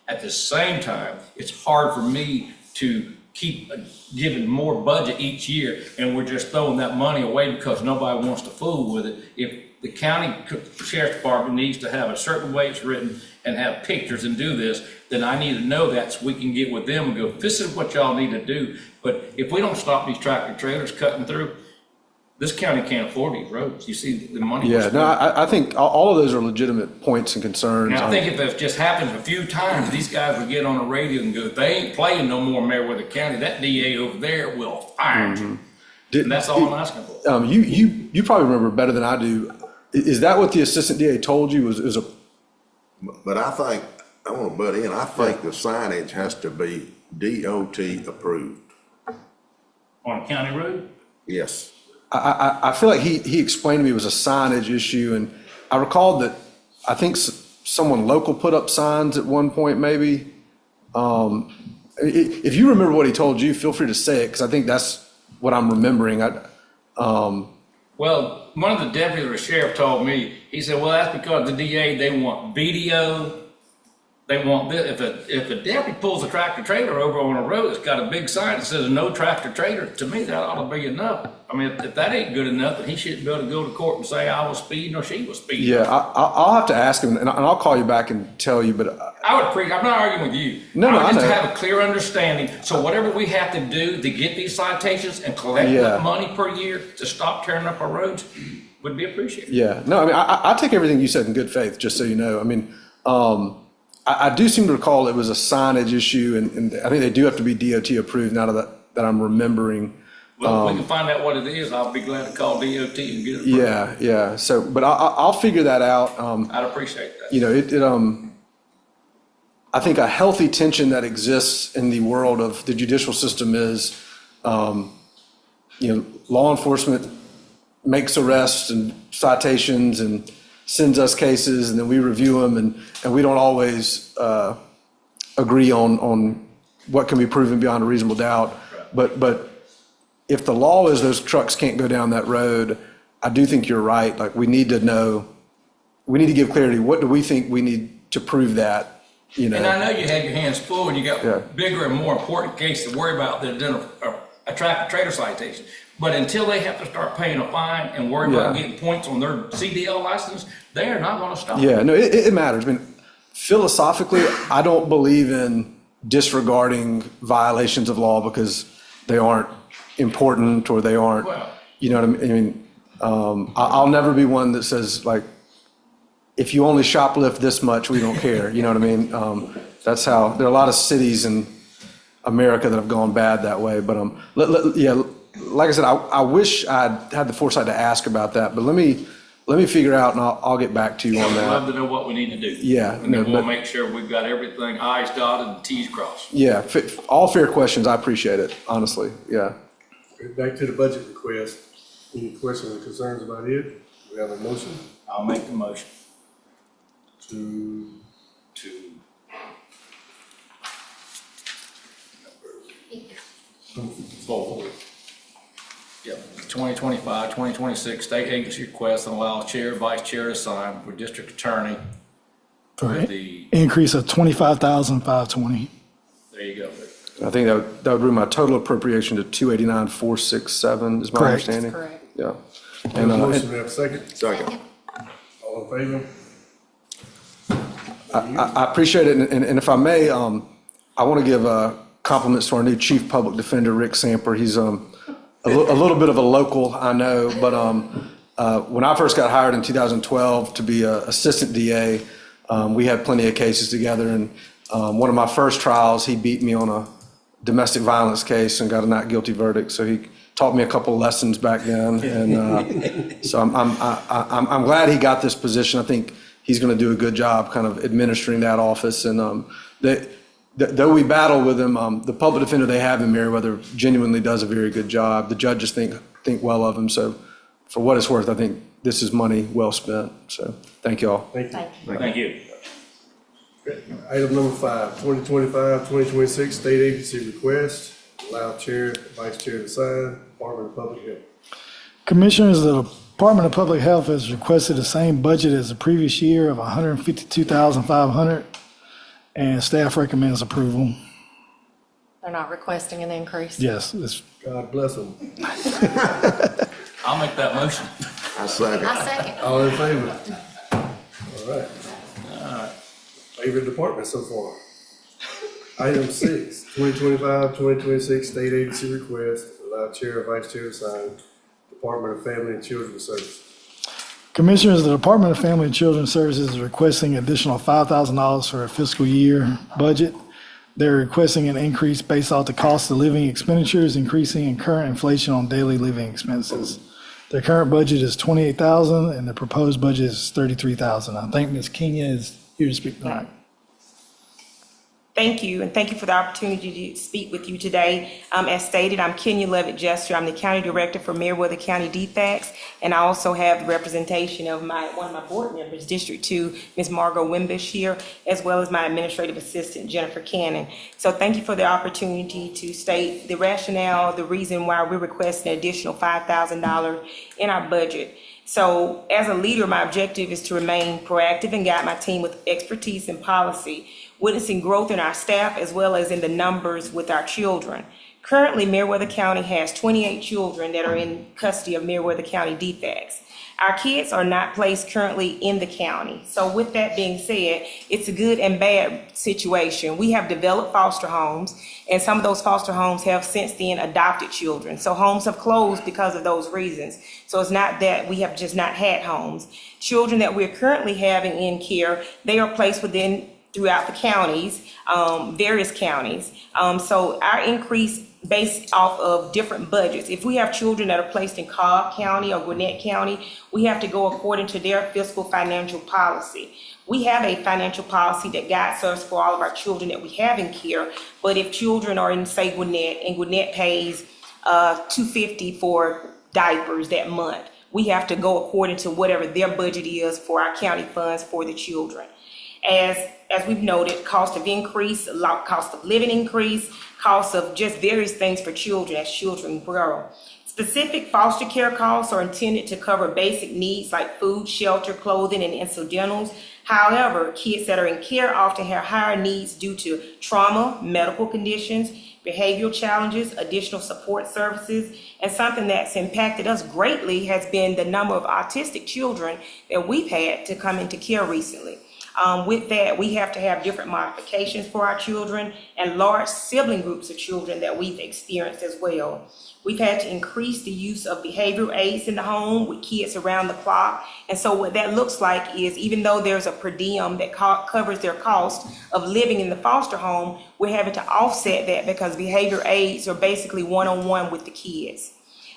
At the same time, it's hard for me to keep giving more budget each year and we're just throwing that money away because nobody wants to fool with it. If the county sheriff's department needs to have a certain way it's written and have pictures and do this, then I need to know that so we can get with them and go, this is what y'all need to do. But if we don't stop these tractor trailers cutting through, this county can't afford these roads. You see the money. Yeah, no, I think all of those are legitimate points and concerns. Now, I think if it just happens a few times, these guys will get on the radio and go, they ain't playing no more Meriwether County. That DA over there will fire you. And that's all I'm asking for. You probably remember better than I do. Is that what the assistant DA told you? Was a But I think, I want to butt in, I think the signage has to be DOT approved. On a county road? Yes. I feel like he explained to me it was a signage issue, and I recalled that I think someone local put up signs at one point, maybe. If you remember what he told you, feel free to say it, because I think that's what I'm remembering. Well, one of the deputies or the sheriff told me, he said, well, that's because the DA, they want video. They want this. If a deputy pulls a tractor trailer over on a road that's got a big sign that says no tractor trailer, to me, that ought to be enough. I mean, if that ain't good enough, then he shouldn't be able to go to court and say I was speeding or she was speeding. Yeah, I'll have to ask him, and I'll call you back and tell you, but. I would I'm not arguing with you. No, I I would just know. have a clear understanding. So whatever we have to do to get these citations and collect Yeah. that money per year to stop tearing up our roads would be appreciated. Yeah, no, I mean, I take everything you said in good faith, just so you know. I mean, I do seem to recall it was a signage issue, and I think they do have to be DOT approved now that I'm remembering. Well, if we can find out what it is, I'll be glad to call DOT and get it approved. Yeah. So, but I'll figure that out. I'd appreciate that. You know, I think a healthy tension that exists in the world of the judicial system is, law enforcement makes arrests and citations and sends us cases, and then we review them, and we don't always agree on what can be proven beyond a reasonable doubt. But if the law is those trucks can't go down that road, I do think you're right. Like, we need to know, we need to give clarity. What do we think we need to prove that? And I know you have your hands full and you got bigger and more important cases to worry about than a tractor trailer citation. But until they have to start paying a fine and worry about getting points on their CDL license, they are not going to stop. Yeah, no, it matters. I mean, philosophically, I don't believe in disregarding violations of law because they aren't important or they aren't, you know what I mean? I'll never be one that says, like, if you only shoplift this much, we don't care. You know what I mean? That's how, there are a lot of cities in America that have gone bad that way. But like I said, I wish I'd had the foresight to ask about that, but let me figure out and I'll get back to you on I'd that. love to know what we need to do. Yeah. And then we'll make sure we've got everything I's dotted and T's crossed. Yeah, all fair questions. I appreciate it, honestly. Yeah. Back to the budget request. Any questions or concerns about it? We have a motion I'll make the motion. to, Forward. Yep, 2025, 2026 state agency request and allow chair, vice chair to sign for district attorney. For The, increase of 25,520. there you go. I think that would bring my total appropriation to 289,467 is my Correct. understanding. Correct. Yeah. we have a motion, we have a second? Second. All in favor? I appreciate it, and if I may, I want to give compliments to our new chief public defender, Rick Samper. He's a little bit of a local, I know, but when I first got hired in 2012 to be an assistant DA, we had plenty of cases together, and One of my first trials, he beat me on a domestic violence case and got a not guilty verdict. So he taught me a couple lessons back then. And so I'm glad he got this position. I think he's going to do a good job kind of administering that office. And though we battle with him, the public defender they have in Meriwether genuinely does a very good job. The judges think well of him. So for what it's worth, I think this is money well spent. So thank you all. Thank you. Thank you. Item number 5, 2025-2026 state agency request. Allow chair, vice chair to sign. Department of Public Health. Commissioners, the Department of Public Health has requested the same budget as the previous year of $152,500, and staff recommends approval. They're not requesting an increase. Yes, it's God bless them. I'll make that motion. I second. I second. All in favor? All right. Favorite department so far. Item 6, 2025-2026 state agency request. Allow chair or vice chair to sign. Department of Family and Children's Services. Commissioners, the Department of Family and Children's Services is requesting additional $5,000 for a fiscal year budget. They're requesting an increase based off the cost of living expenditures increasing and current inflation on daily living expenses. Their current budget is $28,000 and the proposed budget is $33,000. I think Ms. Kenya is here to speak tonight. Thank you, and thank you for the opportunity to speak with you today. As stated, I'm Kenya Levitt Jester. I'm the County Director for Meriwether County DFACS, and I also have the representation of one of my board members, District 2, Ms. Margot Wimbish here, as well as my Administrative Assistant, Jennifer Cannon. So thank you for the opportunity to state the rationale, the reason why we're requesting an additional $5,000 in our budget. So as a leader, my objective is to remain proactive and guide my team with expertise and policy, witnessing growth in our staff as well as in the numbers with our children. Currently, Meriwether County has 28 children that are in custody of Meriwether County DFACS. Our kids are not placed currently in the county. So with that being said, it's a good and bad situation. We have developed foster homes, and some of those foster homes have since then adopted children. So homes have closed because of those reasons. So it's not that we have just not had homes. Children that we're currently having in care, they are placed throughout the counties, various counties. So our increase based off of different budgets. If we have children that are placed in Cobb County or Gwinnett County, we have to go according to their fiscal financial policy. We have a financial policy that guides us for all of our children that we have in care, but if children are in, say, Gwinnett, and Gwinnett pays $250 for diapers that month, we have to go according to whatever their budget is for our county funds for the children. As we've noted, cost of increase, cost of living increase, cost of just various things for children as children grow. Specific foster care costs are intended to cover basic needs like food, shelter, clothing, and incidentals. However, kids that are in care often have higher needs due to trauma, medical conditions, behavioral challenges, additional support services, and something that's impacted us greatly has been the number of autistic children that we've had to come into care recently. With that, we have to have different modifications for our children and large sibling groups of children that we've experienced as well. We've had to increase the use of behavioral aids in the home with kids around the clock. And so what that looks like is, even though there's a per diem that covers their cost of living in the foster home, we're having to offset that because behavioral aids are basically one-on-one with the kids.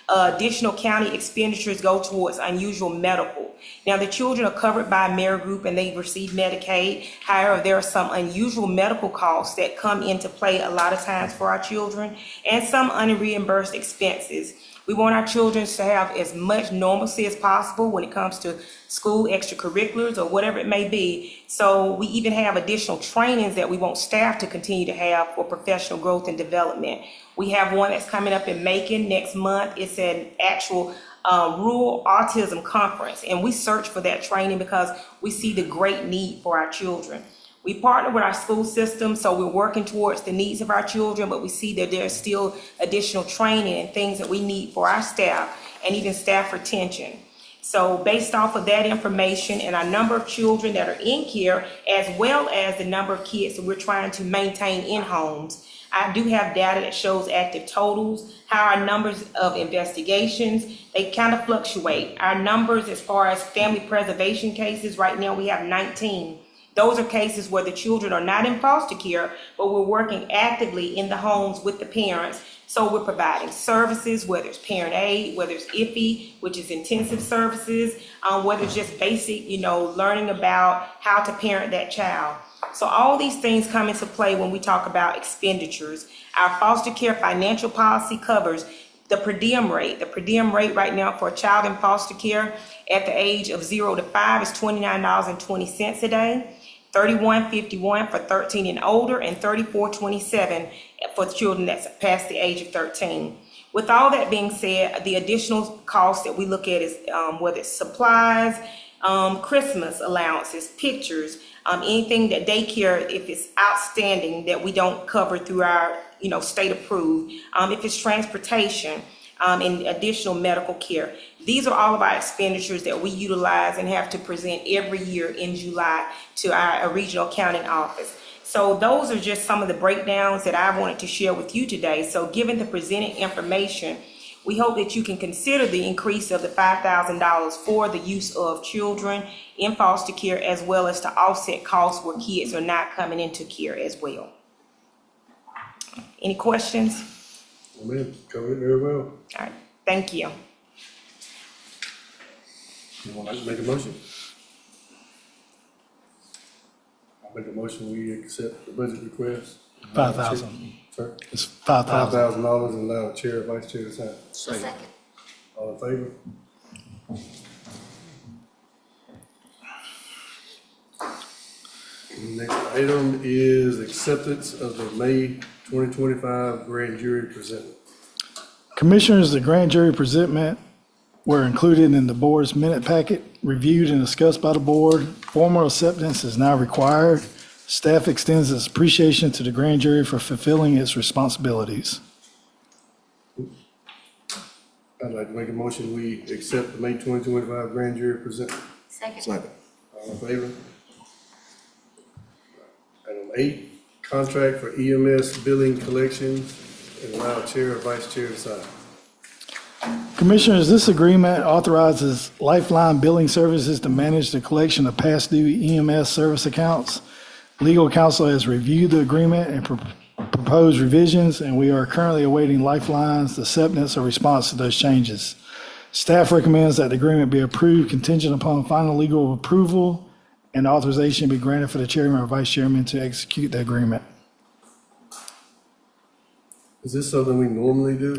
Additional county expenditures go towards unusual medical. Now, the children are covered by AmeriGroup and they receive Medicaid. However, there are some unusual medical costs that come into play a lot of times for our children and some unreimbursed expenses. We want our children to have as much normalcy as possible when it comes to school extracurriculars or whatever it may be. So we even have additional trainings that we want staff to continue to have for professional growth and development. We have one that's coming up in Macon next month. It's an actual rural autism conference, and we search for that training because we see the great need for our children. We partner with our school system, so we're working towards the needs of our children, but we see that there's still additional training and things that we need for our staff and even staff retention. So based off of that information and our number of children that are in care, as well as the number of kids that we're trying to maintain in homes, I do have data that shows active totals, how our numbers of investigations, they kind of fluctuate. Our numbers as far as family preservation cases, right now we have 19 Those are cases where the children are not in foster care, but we're working actively in the homes with the parents. So we're providing services, whether it's parent aid, whether it's IFE, which is intensive services, whether it's just basic, learning about how to parent that child. So all these things come into play when we talk about expenditures. Our foster care financial policy covers the per diem rate. The per diem rate right now for a child in foster care at the age of 0 to 5 is $29.20 a day. $31.51 for 13 and older, and $34.27 for children that's past the age of 13. With all that being said, the additional costs that we look at is whether it's supplies, Christmas allowances, pictures, anything that daycare, if it's outstanding that we don't cover through our, state approved, if it's transportation, and additional medical care. These are all of our expenditures that we utilize and have to present every year in July to our regional accounting office. So those are just some of the breakdowns that I wanted to share with you today. So given the presented information, we hope that you can consider the increase of the $5,000 for the use of children in foster care, as well as to offset costs where kids are not coming into care as well. Any questions? Amen. Covered very well. All right, thank you. You want to make a motion? I'll make a motion, we accept the budget request. 5,000. Sir? It's 5,000. $5,000 and allow the chair, vice chair to sign. Second. All in favor? Next item is acceptance of the May 2025 grand jury presentment. Commissioners, the grand jury presentment were included in the board's minute packet, reviewed and discussed by the board. Formal acceptance is now required. Staff extends its appreciation to the grand jury for fulfilling its responsibilities. I'd like to make a motion, we accept the May 2025 grand jury presentment. Second. All in favor? Item 8, contract for EMS billing collections, and allow chair or vice chair to sign. Commissioners, this agreement authorizes Lifeline Billing Services to manage the collection of past due EMS service accounts. Legal counsel has reviewed the agreement and proposed revisions, and we are currently awaiting Lifeline's acceptance or response to those changes. Staff recommends that the agreement be approved contingent upon final legal approval and authorization be granted for the chairman or vice chairman to execute the agreement. Is this something we normally do?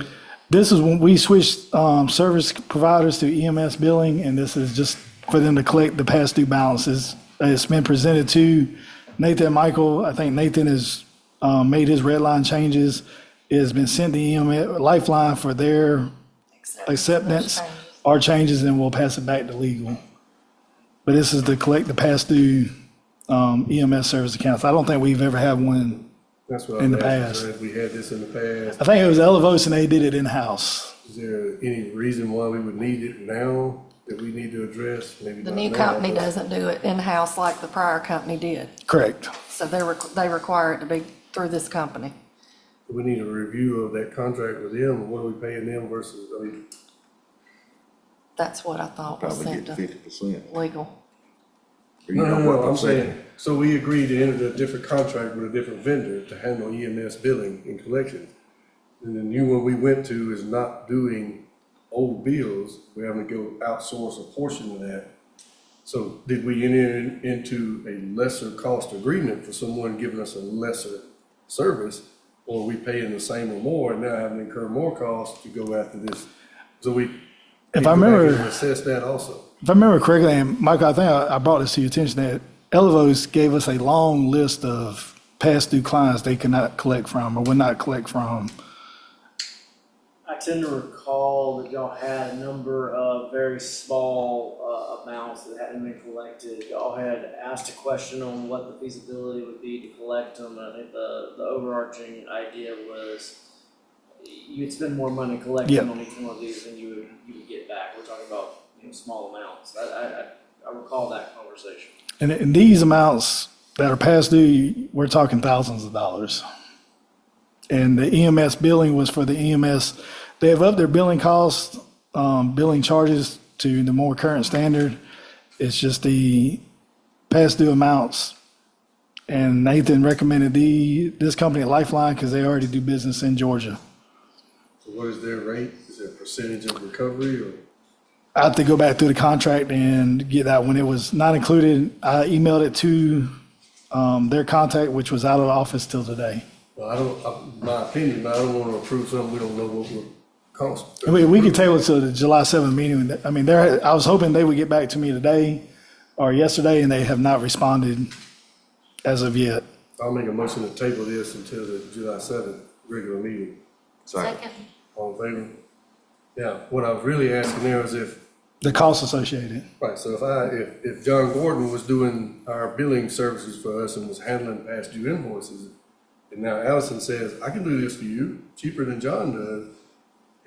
This is when we switched service providers to EMS billing, and this is just for them to collect the past due balances. It's been presented to Nathan and Michael. I think Nathan has made his red line changes. It has been sent to EMS Lifeline for their acceptance or changes, and we'll pass it back to legal. But this is to collect the past due EMS service accounts. I don't think we've ever had one That's what I in was the asking, past. sir, if we had this in the past. I think it was Elevos and they did it in-house. Is there any reason why we would need it now that we need to address? Maybe The not new now, company but- doesn't do it in-house like the prior company did. Correct. So they require it to be through this company. We need a review of that contract with them, what are we paying them versus, That's what I thought was Probably sent get to 50%. legal. No, I'm saying, so we agreed to enter a different contract with a different vendor to handle EMS billing and collections. And the new one we went to is not doing old bills, we're having to go outsource a portion of that. So did we enter into a lesser cost agreement for someone giving us a lesser service? Or are we paying the same or more and now having to incur more costs to go after this? So we. If go I back remember- and assess that also. If I remember correctly, and Michael, I think I brought this to your attention, that Elevos gave us a long list of past due clients they could not collect from or would not collect from. I tend to recall that y'all had a number of very small amounts that hadn't been collected. Y'all had asked a question on what the feasibility would be to collect them. And I think the overarching idea was you'd spend more money collecting on each one of these than you would get back. We're talking about small amounts. I recall that conversation. And these amounts that are past due, we're talking thousands of dollars. And the EMS billing was for the EMS. They have upped their billing costs, billing charges to the more current standard. It's just the past due amounts And Nathan recommended this company Lifeline because they already do business in Georgia. So what is their rate? Is it a percentage of recovery or? I have to go back through the contract and get that. When it was not included, I emailed it to their contact, which was out of the office till today. Well, my opinion, but I don't want to approve something we don't know what will cost. I mean, we could table it to the July 7th meeting. I mean, I was hoping they would get back to me today or yesterday, and they have not responded as of yet. I'll make a motion to table this until the July 7th regular meeting. Second. All in favor? Yeah, what I was really asking there is if, The costs associated. right, so if John Gordon was doing our billing services for us and was handling past due invoices, and now Allison says, I can do this for you, cheaper than John does,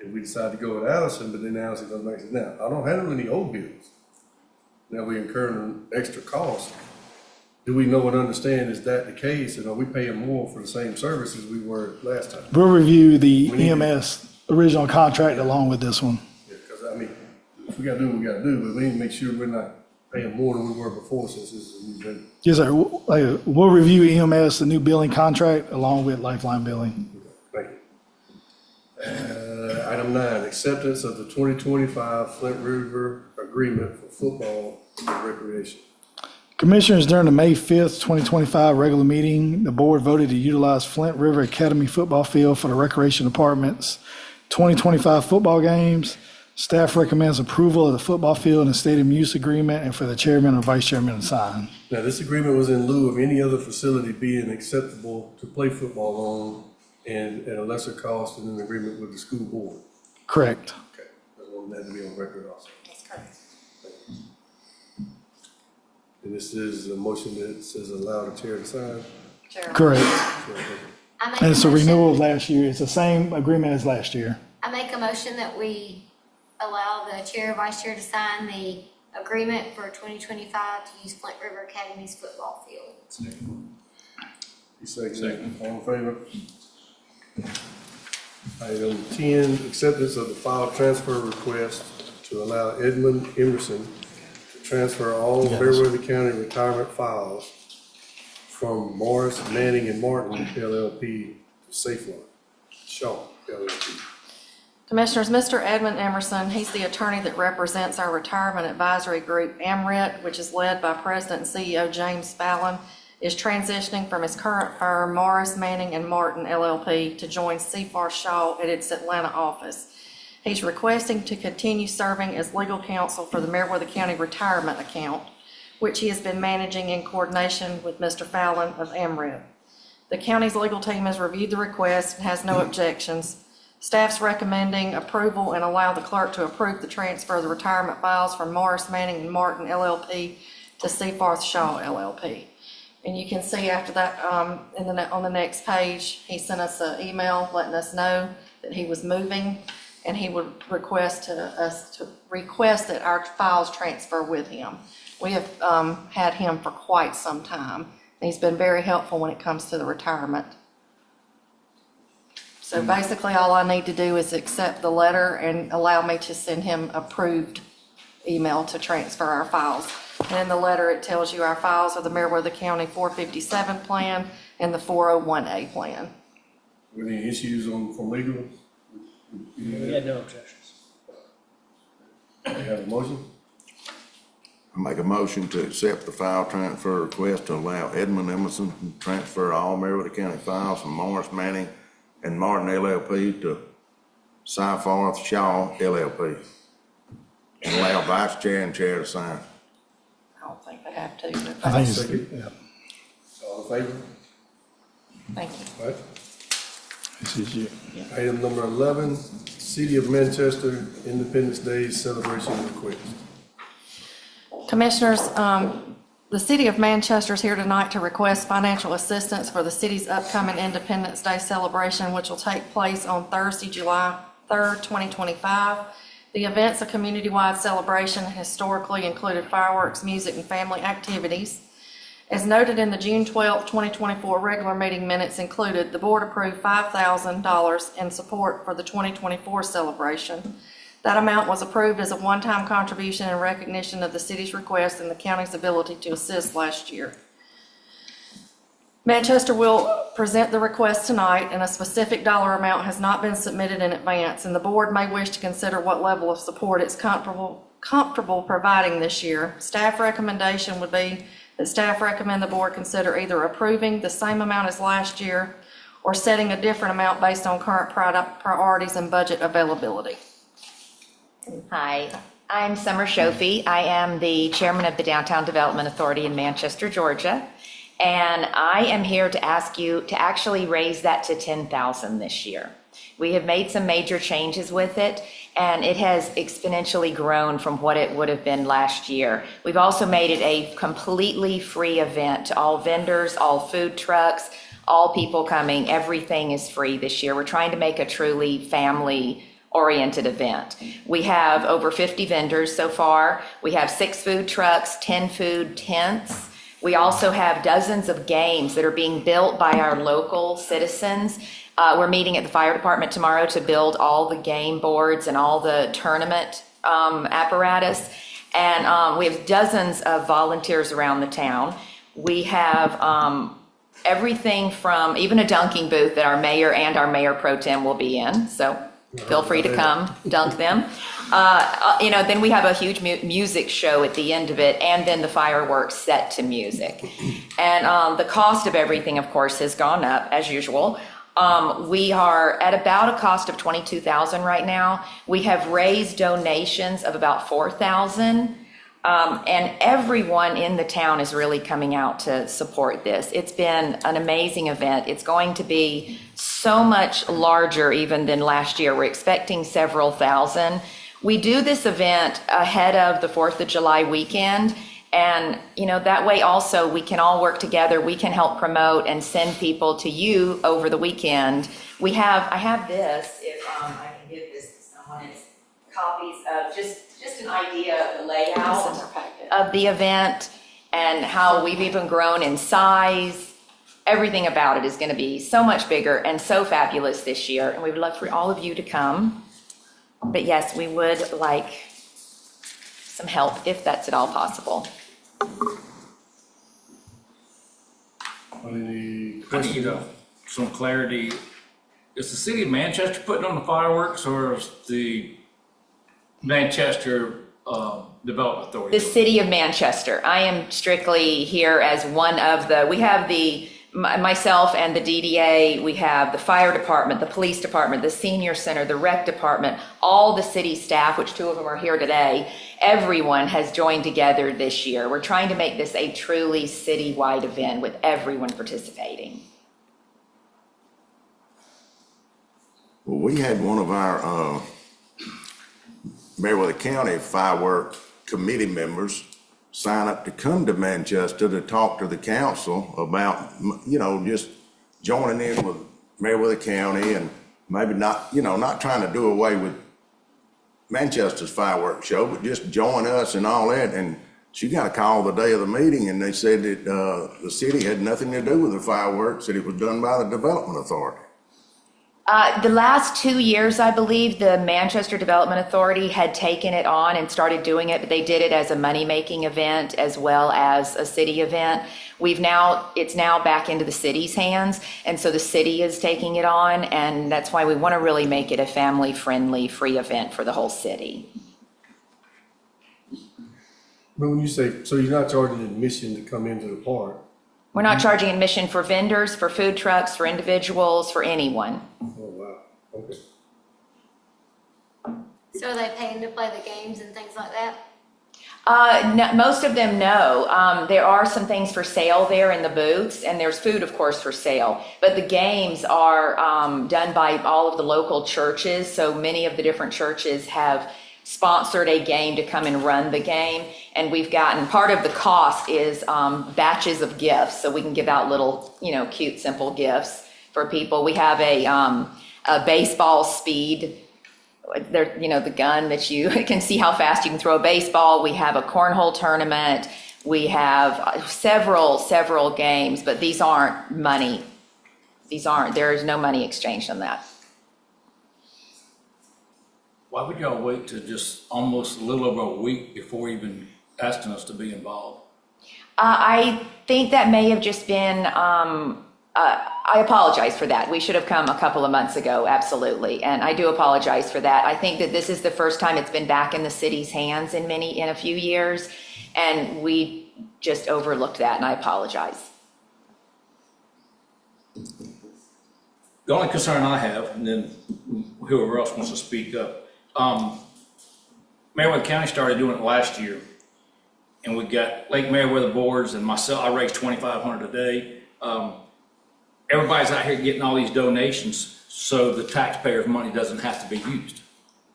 and we decide to go with Allison, but then Allison comes back and says, now, I don't handle any old bills. Now we incur an extra cost. Do we know and understand, is that the case, and are we paying more for the same services we were last time? We'll review the We need to- EMS original contract along with this one. Because, I mean, we gotta do what we gotta do, but we need to make sure we're not paying more than we were before since this is a new vendor. Yes, sir. We'll review EMS, the new billing contract, along with Lifeline billing. Thank you. Item 9, acceptance of the 2025 Flint River Agreement for football and recreation. Commissioners, during the May 5th, 2025 regular meeting, the board voted to utilize Flint River Academy football field for the Recreation Department's 2025 football games. Staff recommends approval of the football field and stadium use agreement and for the chairman or vice chairman to sign. Now, this agreement was in lieu of any other facility being acceptable to play football on and at a lesser cost than an agreement with the school board. Correct. Okay, I want that to be on record also. That's correct. And this is a motion that says allow the chair to sign. Correct. I make And it's a motion- renewal of last year. It's the same agreement as last year. I make a motion that we allow the chair, vice chair to sign the agreement for 2025 to use Flint River Academy's football field. You second. All in favor? Item 10, acceptance of the file transfer request to allow Edmund Emerson to transfer all Meriwether County retirement files from Morris, Manning, and Martin LLP to Safeway Shaw LLP. Commissioners, Mr. Edmund Emerson, he's the attorney that represents our retirement advisory group, AMRIT, which is led by President and CEO James Fallon, is transitioning from his current firm, Morris, Manning, and Martin LLP, to join CFAR Shaw at its Atlanta office. He's requesting to continue serving as legal counsel for the Meriwether County Retirement Account, which he has been managing in coordination with Mr. Fallon of AMRIT. The county's legal team has reviewed the request and has no objections. Staff's recommending approval and allow the clerk to approve the transfer of the retirement files from Morris, Manning, and Martin LLP to Seaforth Shaw LLP. And you can see after that, on the next page, he sent us an email letting us know that he was moving, and he would request that our files transfer with him. We have had him for quite some time, and he's been very helpful when it comes to the retirement. So basically, all I need to do is accept the letter and allow me to send him approved email to transfer our files. And in the letter, it tells you our files are the Meriwether County 457 plan and the 401A plan. Any issues from legal? We had no objections. You have a motion? I make a motion to accept the file transfer request to allow Edmund Emerson to transfer all Meriwether County files from Morris, Manning, and Martin LLP to Seaforth Shaw LLP. And allow vice chair and chair to sign. I don't think they have to, but I think Second. yeah. All in favor? thank you. All right. This is you. Item number 11, City of Manchester Independence Day celebration request. Commissioners, the City of Manchester is here tonight to request financial assistance for the city's upcoming Independence Day celebration, which will take place on Thursday, July 3rd, 2025. The event's a community-wide celebration and historically included fireworks, music, and family activities. As noted in the June 12, 2024 regular meeting minutes included, the board approved $5,000 in support for the 2024 celebration. That amount was approved as a one-time contribution in recognition of the city's request and the county's ability to assist last year. Manchester will present the request tonight, and a specific dollar amount has not been submitted in advance, and the board may wish to consider what level of support it's comfortable providing this year. Staff recommendation would be that staff recommend the board consider either approving the same amount as last year or setting a different amount based on current priorities and budget availability. Hi, I'm Summer Shofie. I am the chairman of the Downtown Development Authority in Manchester, Georgia. And I am here to ask you to actually raise that to $10,000 this year. We have made some major changes with it, and it has exponentially grown from what it would have been last year. We've also made it a completely free event to all vendors, all food trucks, all people coming. Everything is free this year. We're trying to make a truly family-oriented event. We have over 50 vendors so far. We have 6 food trucks, 10 food tents. We also have dozens of games that are being built by our local citizens. We're meeting at the fire department tomorrow to build all the game boards and all the tournament apparatus. And we have dozens of volunteers around the town. We have everything from even a dunking booth that our mayor and our mayor pro tem will be in. So feel free to come dunk them. Then we have a huge music show at the end of it, and then the fireworks set to music. And the cost of everything, of course, has gone up as usual. We are at about a cost of $22,000 right now. We have raised donations of about $4,000. And everyone in the town is really coming out to support this. It's been an amazing event. It's going to be so much larger even than last year. We're expecting several thousand. We do this event ahead of the 4th of July weekend. And, that way also we can all work together. We can help promote and send people to you over the weekend. I have this, if I can give this to someone. It's copies of just an idea of the layout of the event and how we've even grown in size. Everything about it is going to be so much bigger and so fabulous this year. And we would love for all of you to come. But yes, we would like some help if that's at all possible. Any I need some clarity. Is the city of Manchester putting on the fireworks, or is the Manchester Development Authority? The city of Manchester. I am strictly here as one of we have myself and the DDA, we have the fire department, the police department, the senior center, the rec department, all the city staff, which 2 of them are here today. Everyone has joined together this year. We're trying to make this a truly citywide event with everyone participating. Well, we had one of our Meriwether County firework committee members sign up to come to Manchester to talk to the council about, just joining in with Meriwether County and maybe not trying to do away with Manchester's fireworks show, but just join us and all that. And she got a call the day of the meeting, and they said that the city had nothing to do with the fireworks, that it was done by the Development Authority. The last 2 years, I believe, the Manchester Development Authority had taken it on and started doing it, but they did it as a money-making event as well as a city event. It's now back into the city's hands, and so the city is taking it on, and that's why we want to really make it a family-friendly, free event for the whole city. But when you say, so you're not charging admission to come into the park? We're not charging admission for vendors, for food trucks, for individuals, for anyone. Oh, wow, okay. So are they paying to play the games and things like that? No, most of them, no. There are some things for sale there in the booths, and there's food, of course, for sale. But the games are done by all of the local churches. So many of the different churches have sponsored a game to come and run the game. And we've gotten, part of the cost is batches of gifts. So we can give out little, cute, simple gifts for people. We have a baseball speed, the gun that you can see how fast you can throw a baseball. We have a cornhole tournament. We have several games, but these aren't money. There is no money exchanged on that. Why would y'all wait to just almost a little over a week before even asking us to be involved? I think that may have just been, I apologize for that. We should have come a couple of months ago, absolutely. And I do apologize for that. I think that this is the first time it's been back in the city's hands in a few years. And we just overlooked that, and I apologize. The only concern I have, and then whoever else wants to speak up, Meriwether County started doing it last year, and we got Lake Meriwether boards and myself. I raised $2,500 a day. Everybody's out here getting all these donations, so the taxpayers' money doesn't have to be used.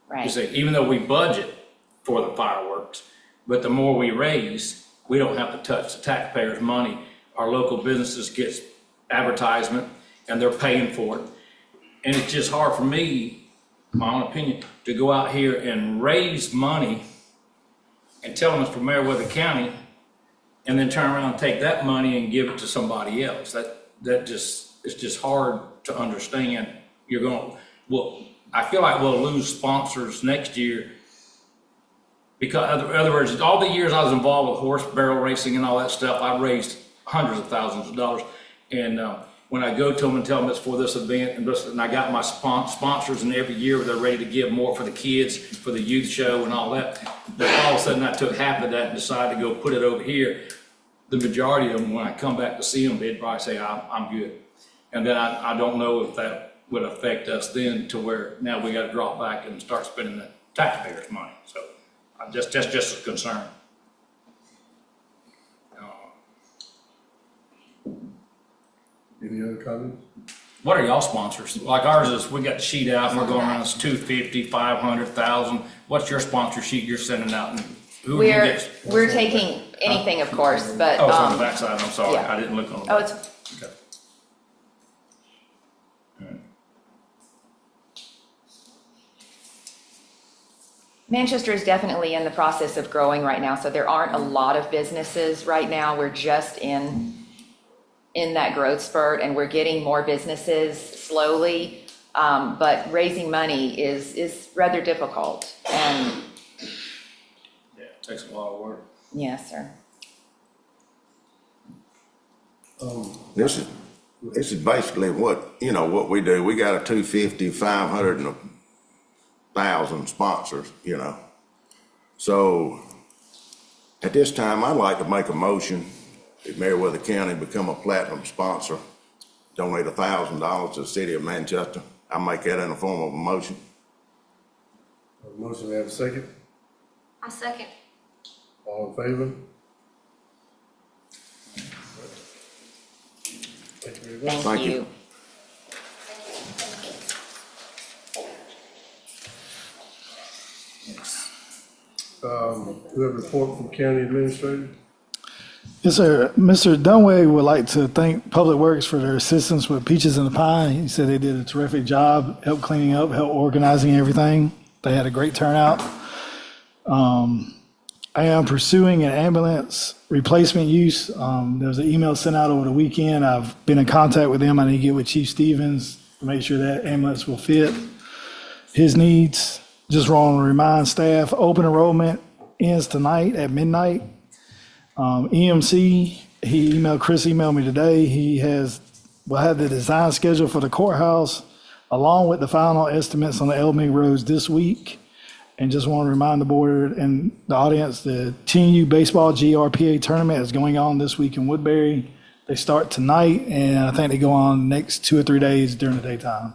Right. You see, even though we budget for the fireworks, but the more we raise, we don't have to touch the taxpayers' money. Our local businesses get advertisement, and they're paying for it. And it's just hard for me, my own opinion, to go out here and raise money and tell them it's from Meriwether County, and then turn around and take that money and give it to somebody else. It's just hard to understand. I feel like we'll lose sponsors next year because, in other words, all the years I was involved with horse barrel racing and all that stuff, I raised hundreds of thousands of dollars. And when I go to them and tell them it's for this event, and I got my sponsors, and every year they're ready to give more for the kids, for the youth show and all that, then all of a sudden I took half of that and decided to go put it over here. The majority of them, when I come back to see them, they'd probably say, I'm good. And then I don't know if that would affect us then to where now we got to drop back and start spending the taxpayers' money. So that's just a concern. Any other comments? What are y'all sponsors? Like ours is, we got the sheet out and we're going around, it's 250, 500,000. What's your sponsor sheet you're sending out? And who do you get? We're taking anything, of course, but. Oh, it's on the backside, I'm sorry, yeah. I didn't look on the back. Oh, it's, Okay. All right. Manchester is definitely in the process of growing right now, so there aren't a lot of businesses right now. We're just in that growth spurt, and we're getting more businesses slowly, but raising money is rather difficult. And Yeah, it takes a lot of work. yes, sir. This is basically what we do. We got a 250, 500, and 1,000 sponsors, So at this time, I'd like to make a motion that Meriwether County become a platinum sponsor, donate $1,000 to the city of Manchester. I'll make that in the form of a motion. Motion, we have a second. I second. All in favor? Thank you very much. Thank you. We have a report from county administrator. Yes, sir. Mr. Dunway would like to thank Public Works for their assistance with Peaches in the Pie. He said they did a terrific job, help cleaning up, help organizing everything. They had a great turnout. I am pursuing an ambulance replacement use. There was an email sent out over the weekend. I've been in contact with them. I need to get with Chief Stevens to make sure that ambulance will fit his needs. Just want to remind staff, open enrollment ends tonight at midnight. EMC, Chris emailed me today. We'll have the design schedule for the courthouse along with the final estimates on the Elming roads this week. And just want to remind the board and the audience, the TNU baseball GRPA tournament is going on this week in Woodbury. They start tonight, and I think they go on the next 2 or 3 days during the daytime.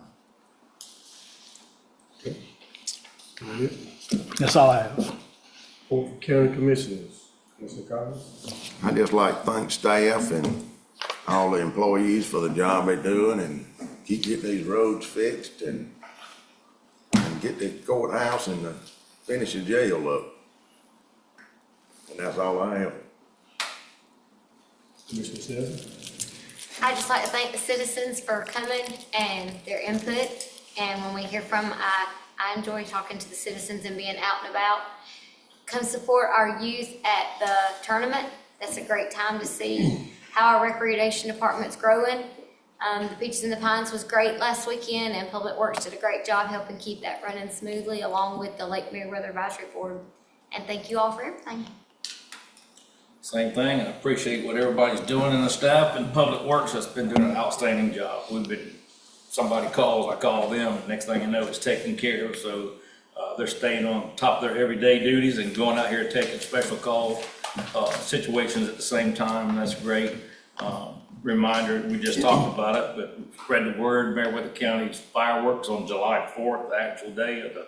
That's all I have. Report from county commissioners. Mr. Collins? I'd just like to thank staff and all the employees for the job they're doing and keep getting these roads fixed and get the courthouse and finish the jail up. And that's all I have. Commissioner Stetson? I'd just like to thank the citizens for coming and their input. And when we hear from, I enjoy talking to the citizens and being out and about. Come support our youth at the tournament. That's a great time to see how our recreation department's growing. The Peaches and the Pines was great last weekend, and Public Works did a great job helping keep that running smoothly, along with the Lake Meriwether Advisory Board. And thank you all for everything. Same thing, I appreciate what everybody's doing in the staff and Public Works has been doing an outstanding job. Somebody calls, I call them, and next thing you know, it's taken care of, so they're staying on top of their everyday duties and going out here taking special call situations at the same time, and that's great. Reminder, we just talked about it, but spread the word, Meriwether County's fireworks on July 4th, the actual day of the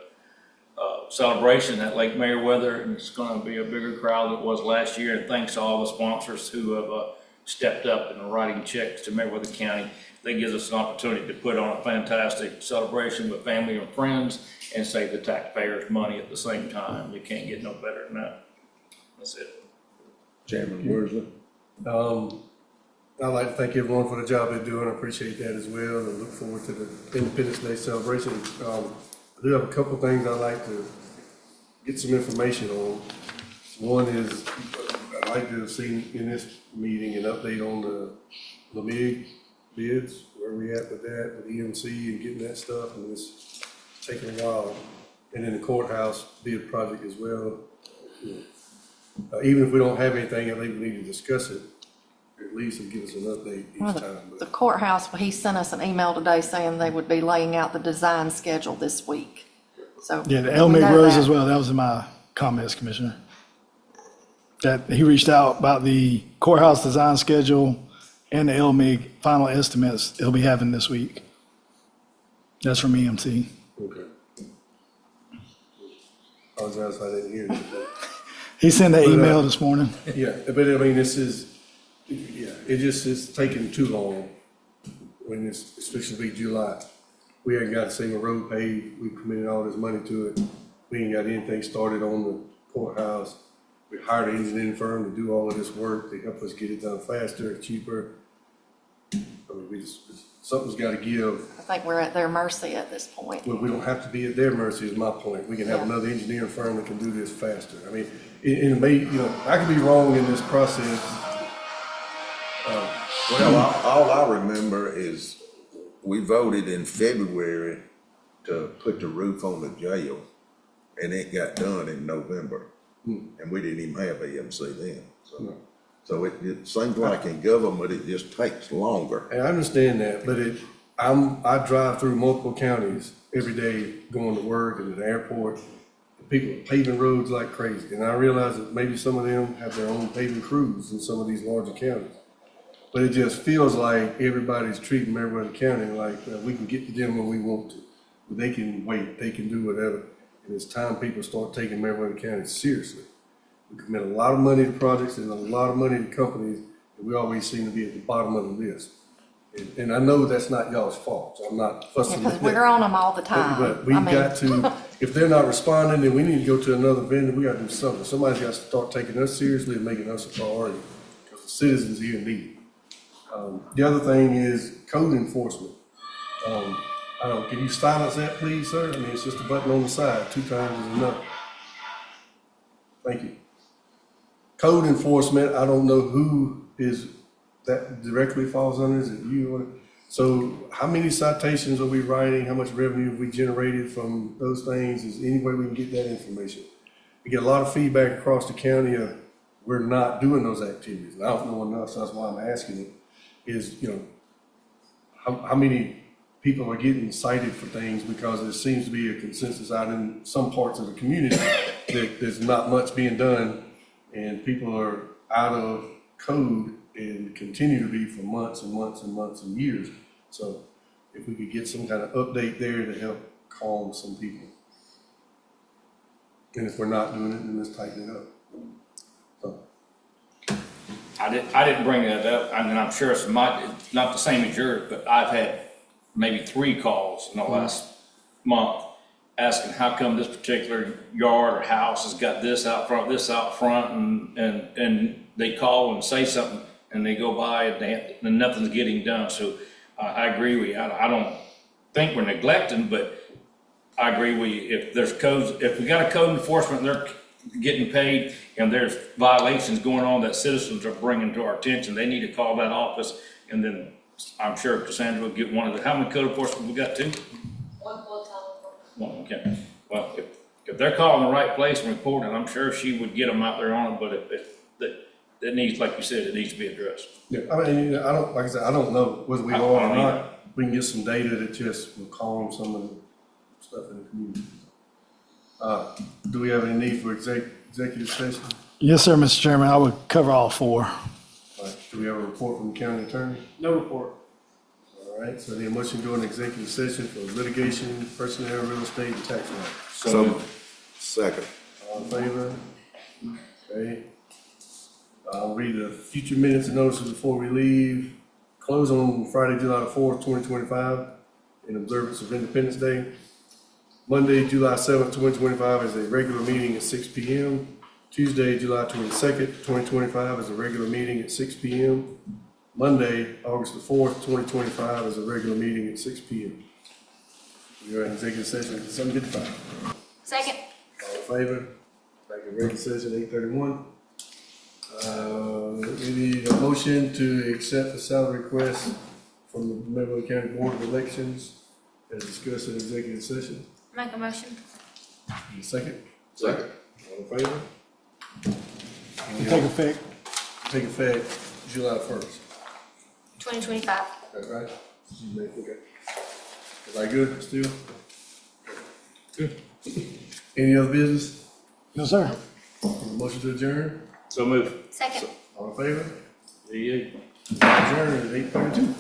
celebration at Lake Meriwether, and it's going to be a bigger crowd than it was last year. And thanks to all the sponsors who have stepped up and are writing checks to Meriwether County. That gives us an opportunity to put on a fantastic celebration with family and friends and save the taxpayers money at the same time. You can't get no better than that. That's it. Chairman Worsley. I'd like to thank everyone for the job they're doing. I appreciate that as well, and look forward to the Independence Day celebration. I do have a couple things I'd like to get some information on. One is, I'd like to have seen in this meeting an update on the LMIG bids, where we at with that, with EMC and getting that stuff, and it's taking a while. And then the courthouse bid project as well. Even if we don't have anything, I think we need to discuss it, at least and give us an update each time. The courthouse, he sent us an email today saying they would be laying out the design schedule this week. So Yeah, the we LMIG know roads that. as well. That was in my comments, Commissioner. That he reached out about the courthouse design schedule and the LMIG final estimates he'll be having this week. That's from EMC. Okay. Apologize if I didn't hear that. He sent that email this morning. Yeah, but I mean, this is, yeah, it just is taking too long when it's fixing to be July. We ain't got a single road paved. We committed all this money to it. We ain't got anything started on the courthouse. We hired an engineering firm to do all of this work. They help us get it done faster, cheaper. I mean, something's got to give. I think we're at their mercy at this point. Well, we don't have to be at their mercy is my point. We can have another engineering firm that can do this faster. I mean, it may, you know, I could be wrong in this process. Well, all I remember is we voted in February to put the roof on the jail, and it got done in November. And we didn't even have AMC then. So it seems like in government, it just takes longer. And I understand that, but I drive through multiple counties every day going to work and to the airport. People are paving roads like crazy. And I realize that maybe some of them have their own paving crews in some of these larger counties. But it just feels like everybody's treating Meriwether County like we can get to them when we want to. But they can wait, they can do whatever. And it's time people start taking Meriwether County seriously. We commit a lot of money to projects and a lot of money to companies, and we always seem to be at the bottom of the list. And I know that's not y'all's fault, so I'm not fussing. Because we're on them all the time. But we've got to, if they're not responding, then we need to go to another vendor. We got to do something. Somebody's got to start taking us seriously and making us a priority, because the citizens here need it. The other thing is code enforcement. Can you silence that, please, sir? I mean, it's just a button on the side. 2 times is enough. Thank you. Code enforcement, I don't know who is that directly falls under. Is it you? Or, so how many citations are we writing? How much revenue have we generated from those things? Is there any way we can get that information? We get a lot of feedback across the county of we're not doing those activities. And I don't know enough, so that's why I'm asking it. Is, you know, how many people are getting cited for things, because there seems to be a consensus out in some parts of the community that there's not much being done and people are out of code and continue to be for months and months and months and years. So if we could get some kind of update there to help calm some people. And if we're not doing it, then let's tighten it up. I didn't bring that up. I mean, I'm sure it's not the same as yours, but I've had maybe 3 calls in the last month asking how come this particular yard or house has got this out front, and they call and say something and they go by and nothing's getting done. So I agree with you. I don't think we're neglecting, but I agree with you. If there's codes, if we got a code enforcement and they're getting paid and there's violations going on that citizens are bringing to our attention, they need to call that office, and then I'm sure Cassandra will get one of the, how many code enforcement we got, 2? One, okay. Well, if they're calling the right place and reporting, I'm sure she would get them out there on it, but if that needs, like you said, it needs to be addressed. Yeah, I mean, I don't, like I said, I don't know whether we are or not. We can get some data that just will calm some of the stuff in the community. Do we have any need for executive session? Yes, sir, Mr. Chairman, I would cover all four. All right, do we have a report from the county attorney? No report. All right, so the motion to go into executive session for litigation, personnel, real estate, and tax matters. So, second. All in favor? Okay. I'll read the future minutes and notices before we leave. Close on Friday, July the 4th, 2025, in observance of Independence Day. Monday, July 7th, 2025 is a regular meeting at 6 p.m. Tuesday, July 22nd, 2025 is a regular meeting at 6 p.m. Monday, August the 4th, 2025 is a regular meeting at 6 p.m. We are in executive session at 7:55. Second. All in favor? Back in regular session, 8:31. We need a motion to accept the salary request from the Meriwether County Board of Elections as discussed in executive session. Make a motion. Second? Second. All in favor? Take effect. Take effect July 1st. 2025. That's right? Okay. Everybody good still? Good. Any other business? No, sir. Motion to adjourn? So move. Second. All in favor? Yeah. Adjourn at 8:32.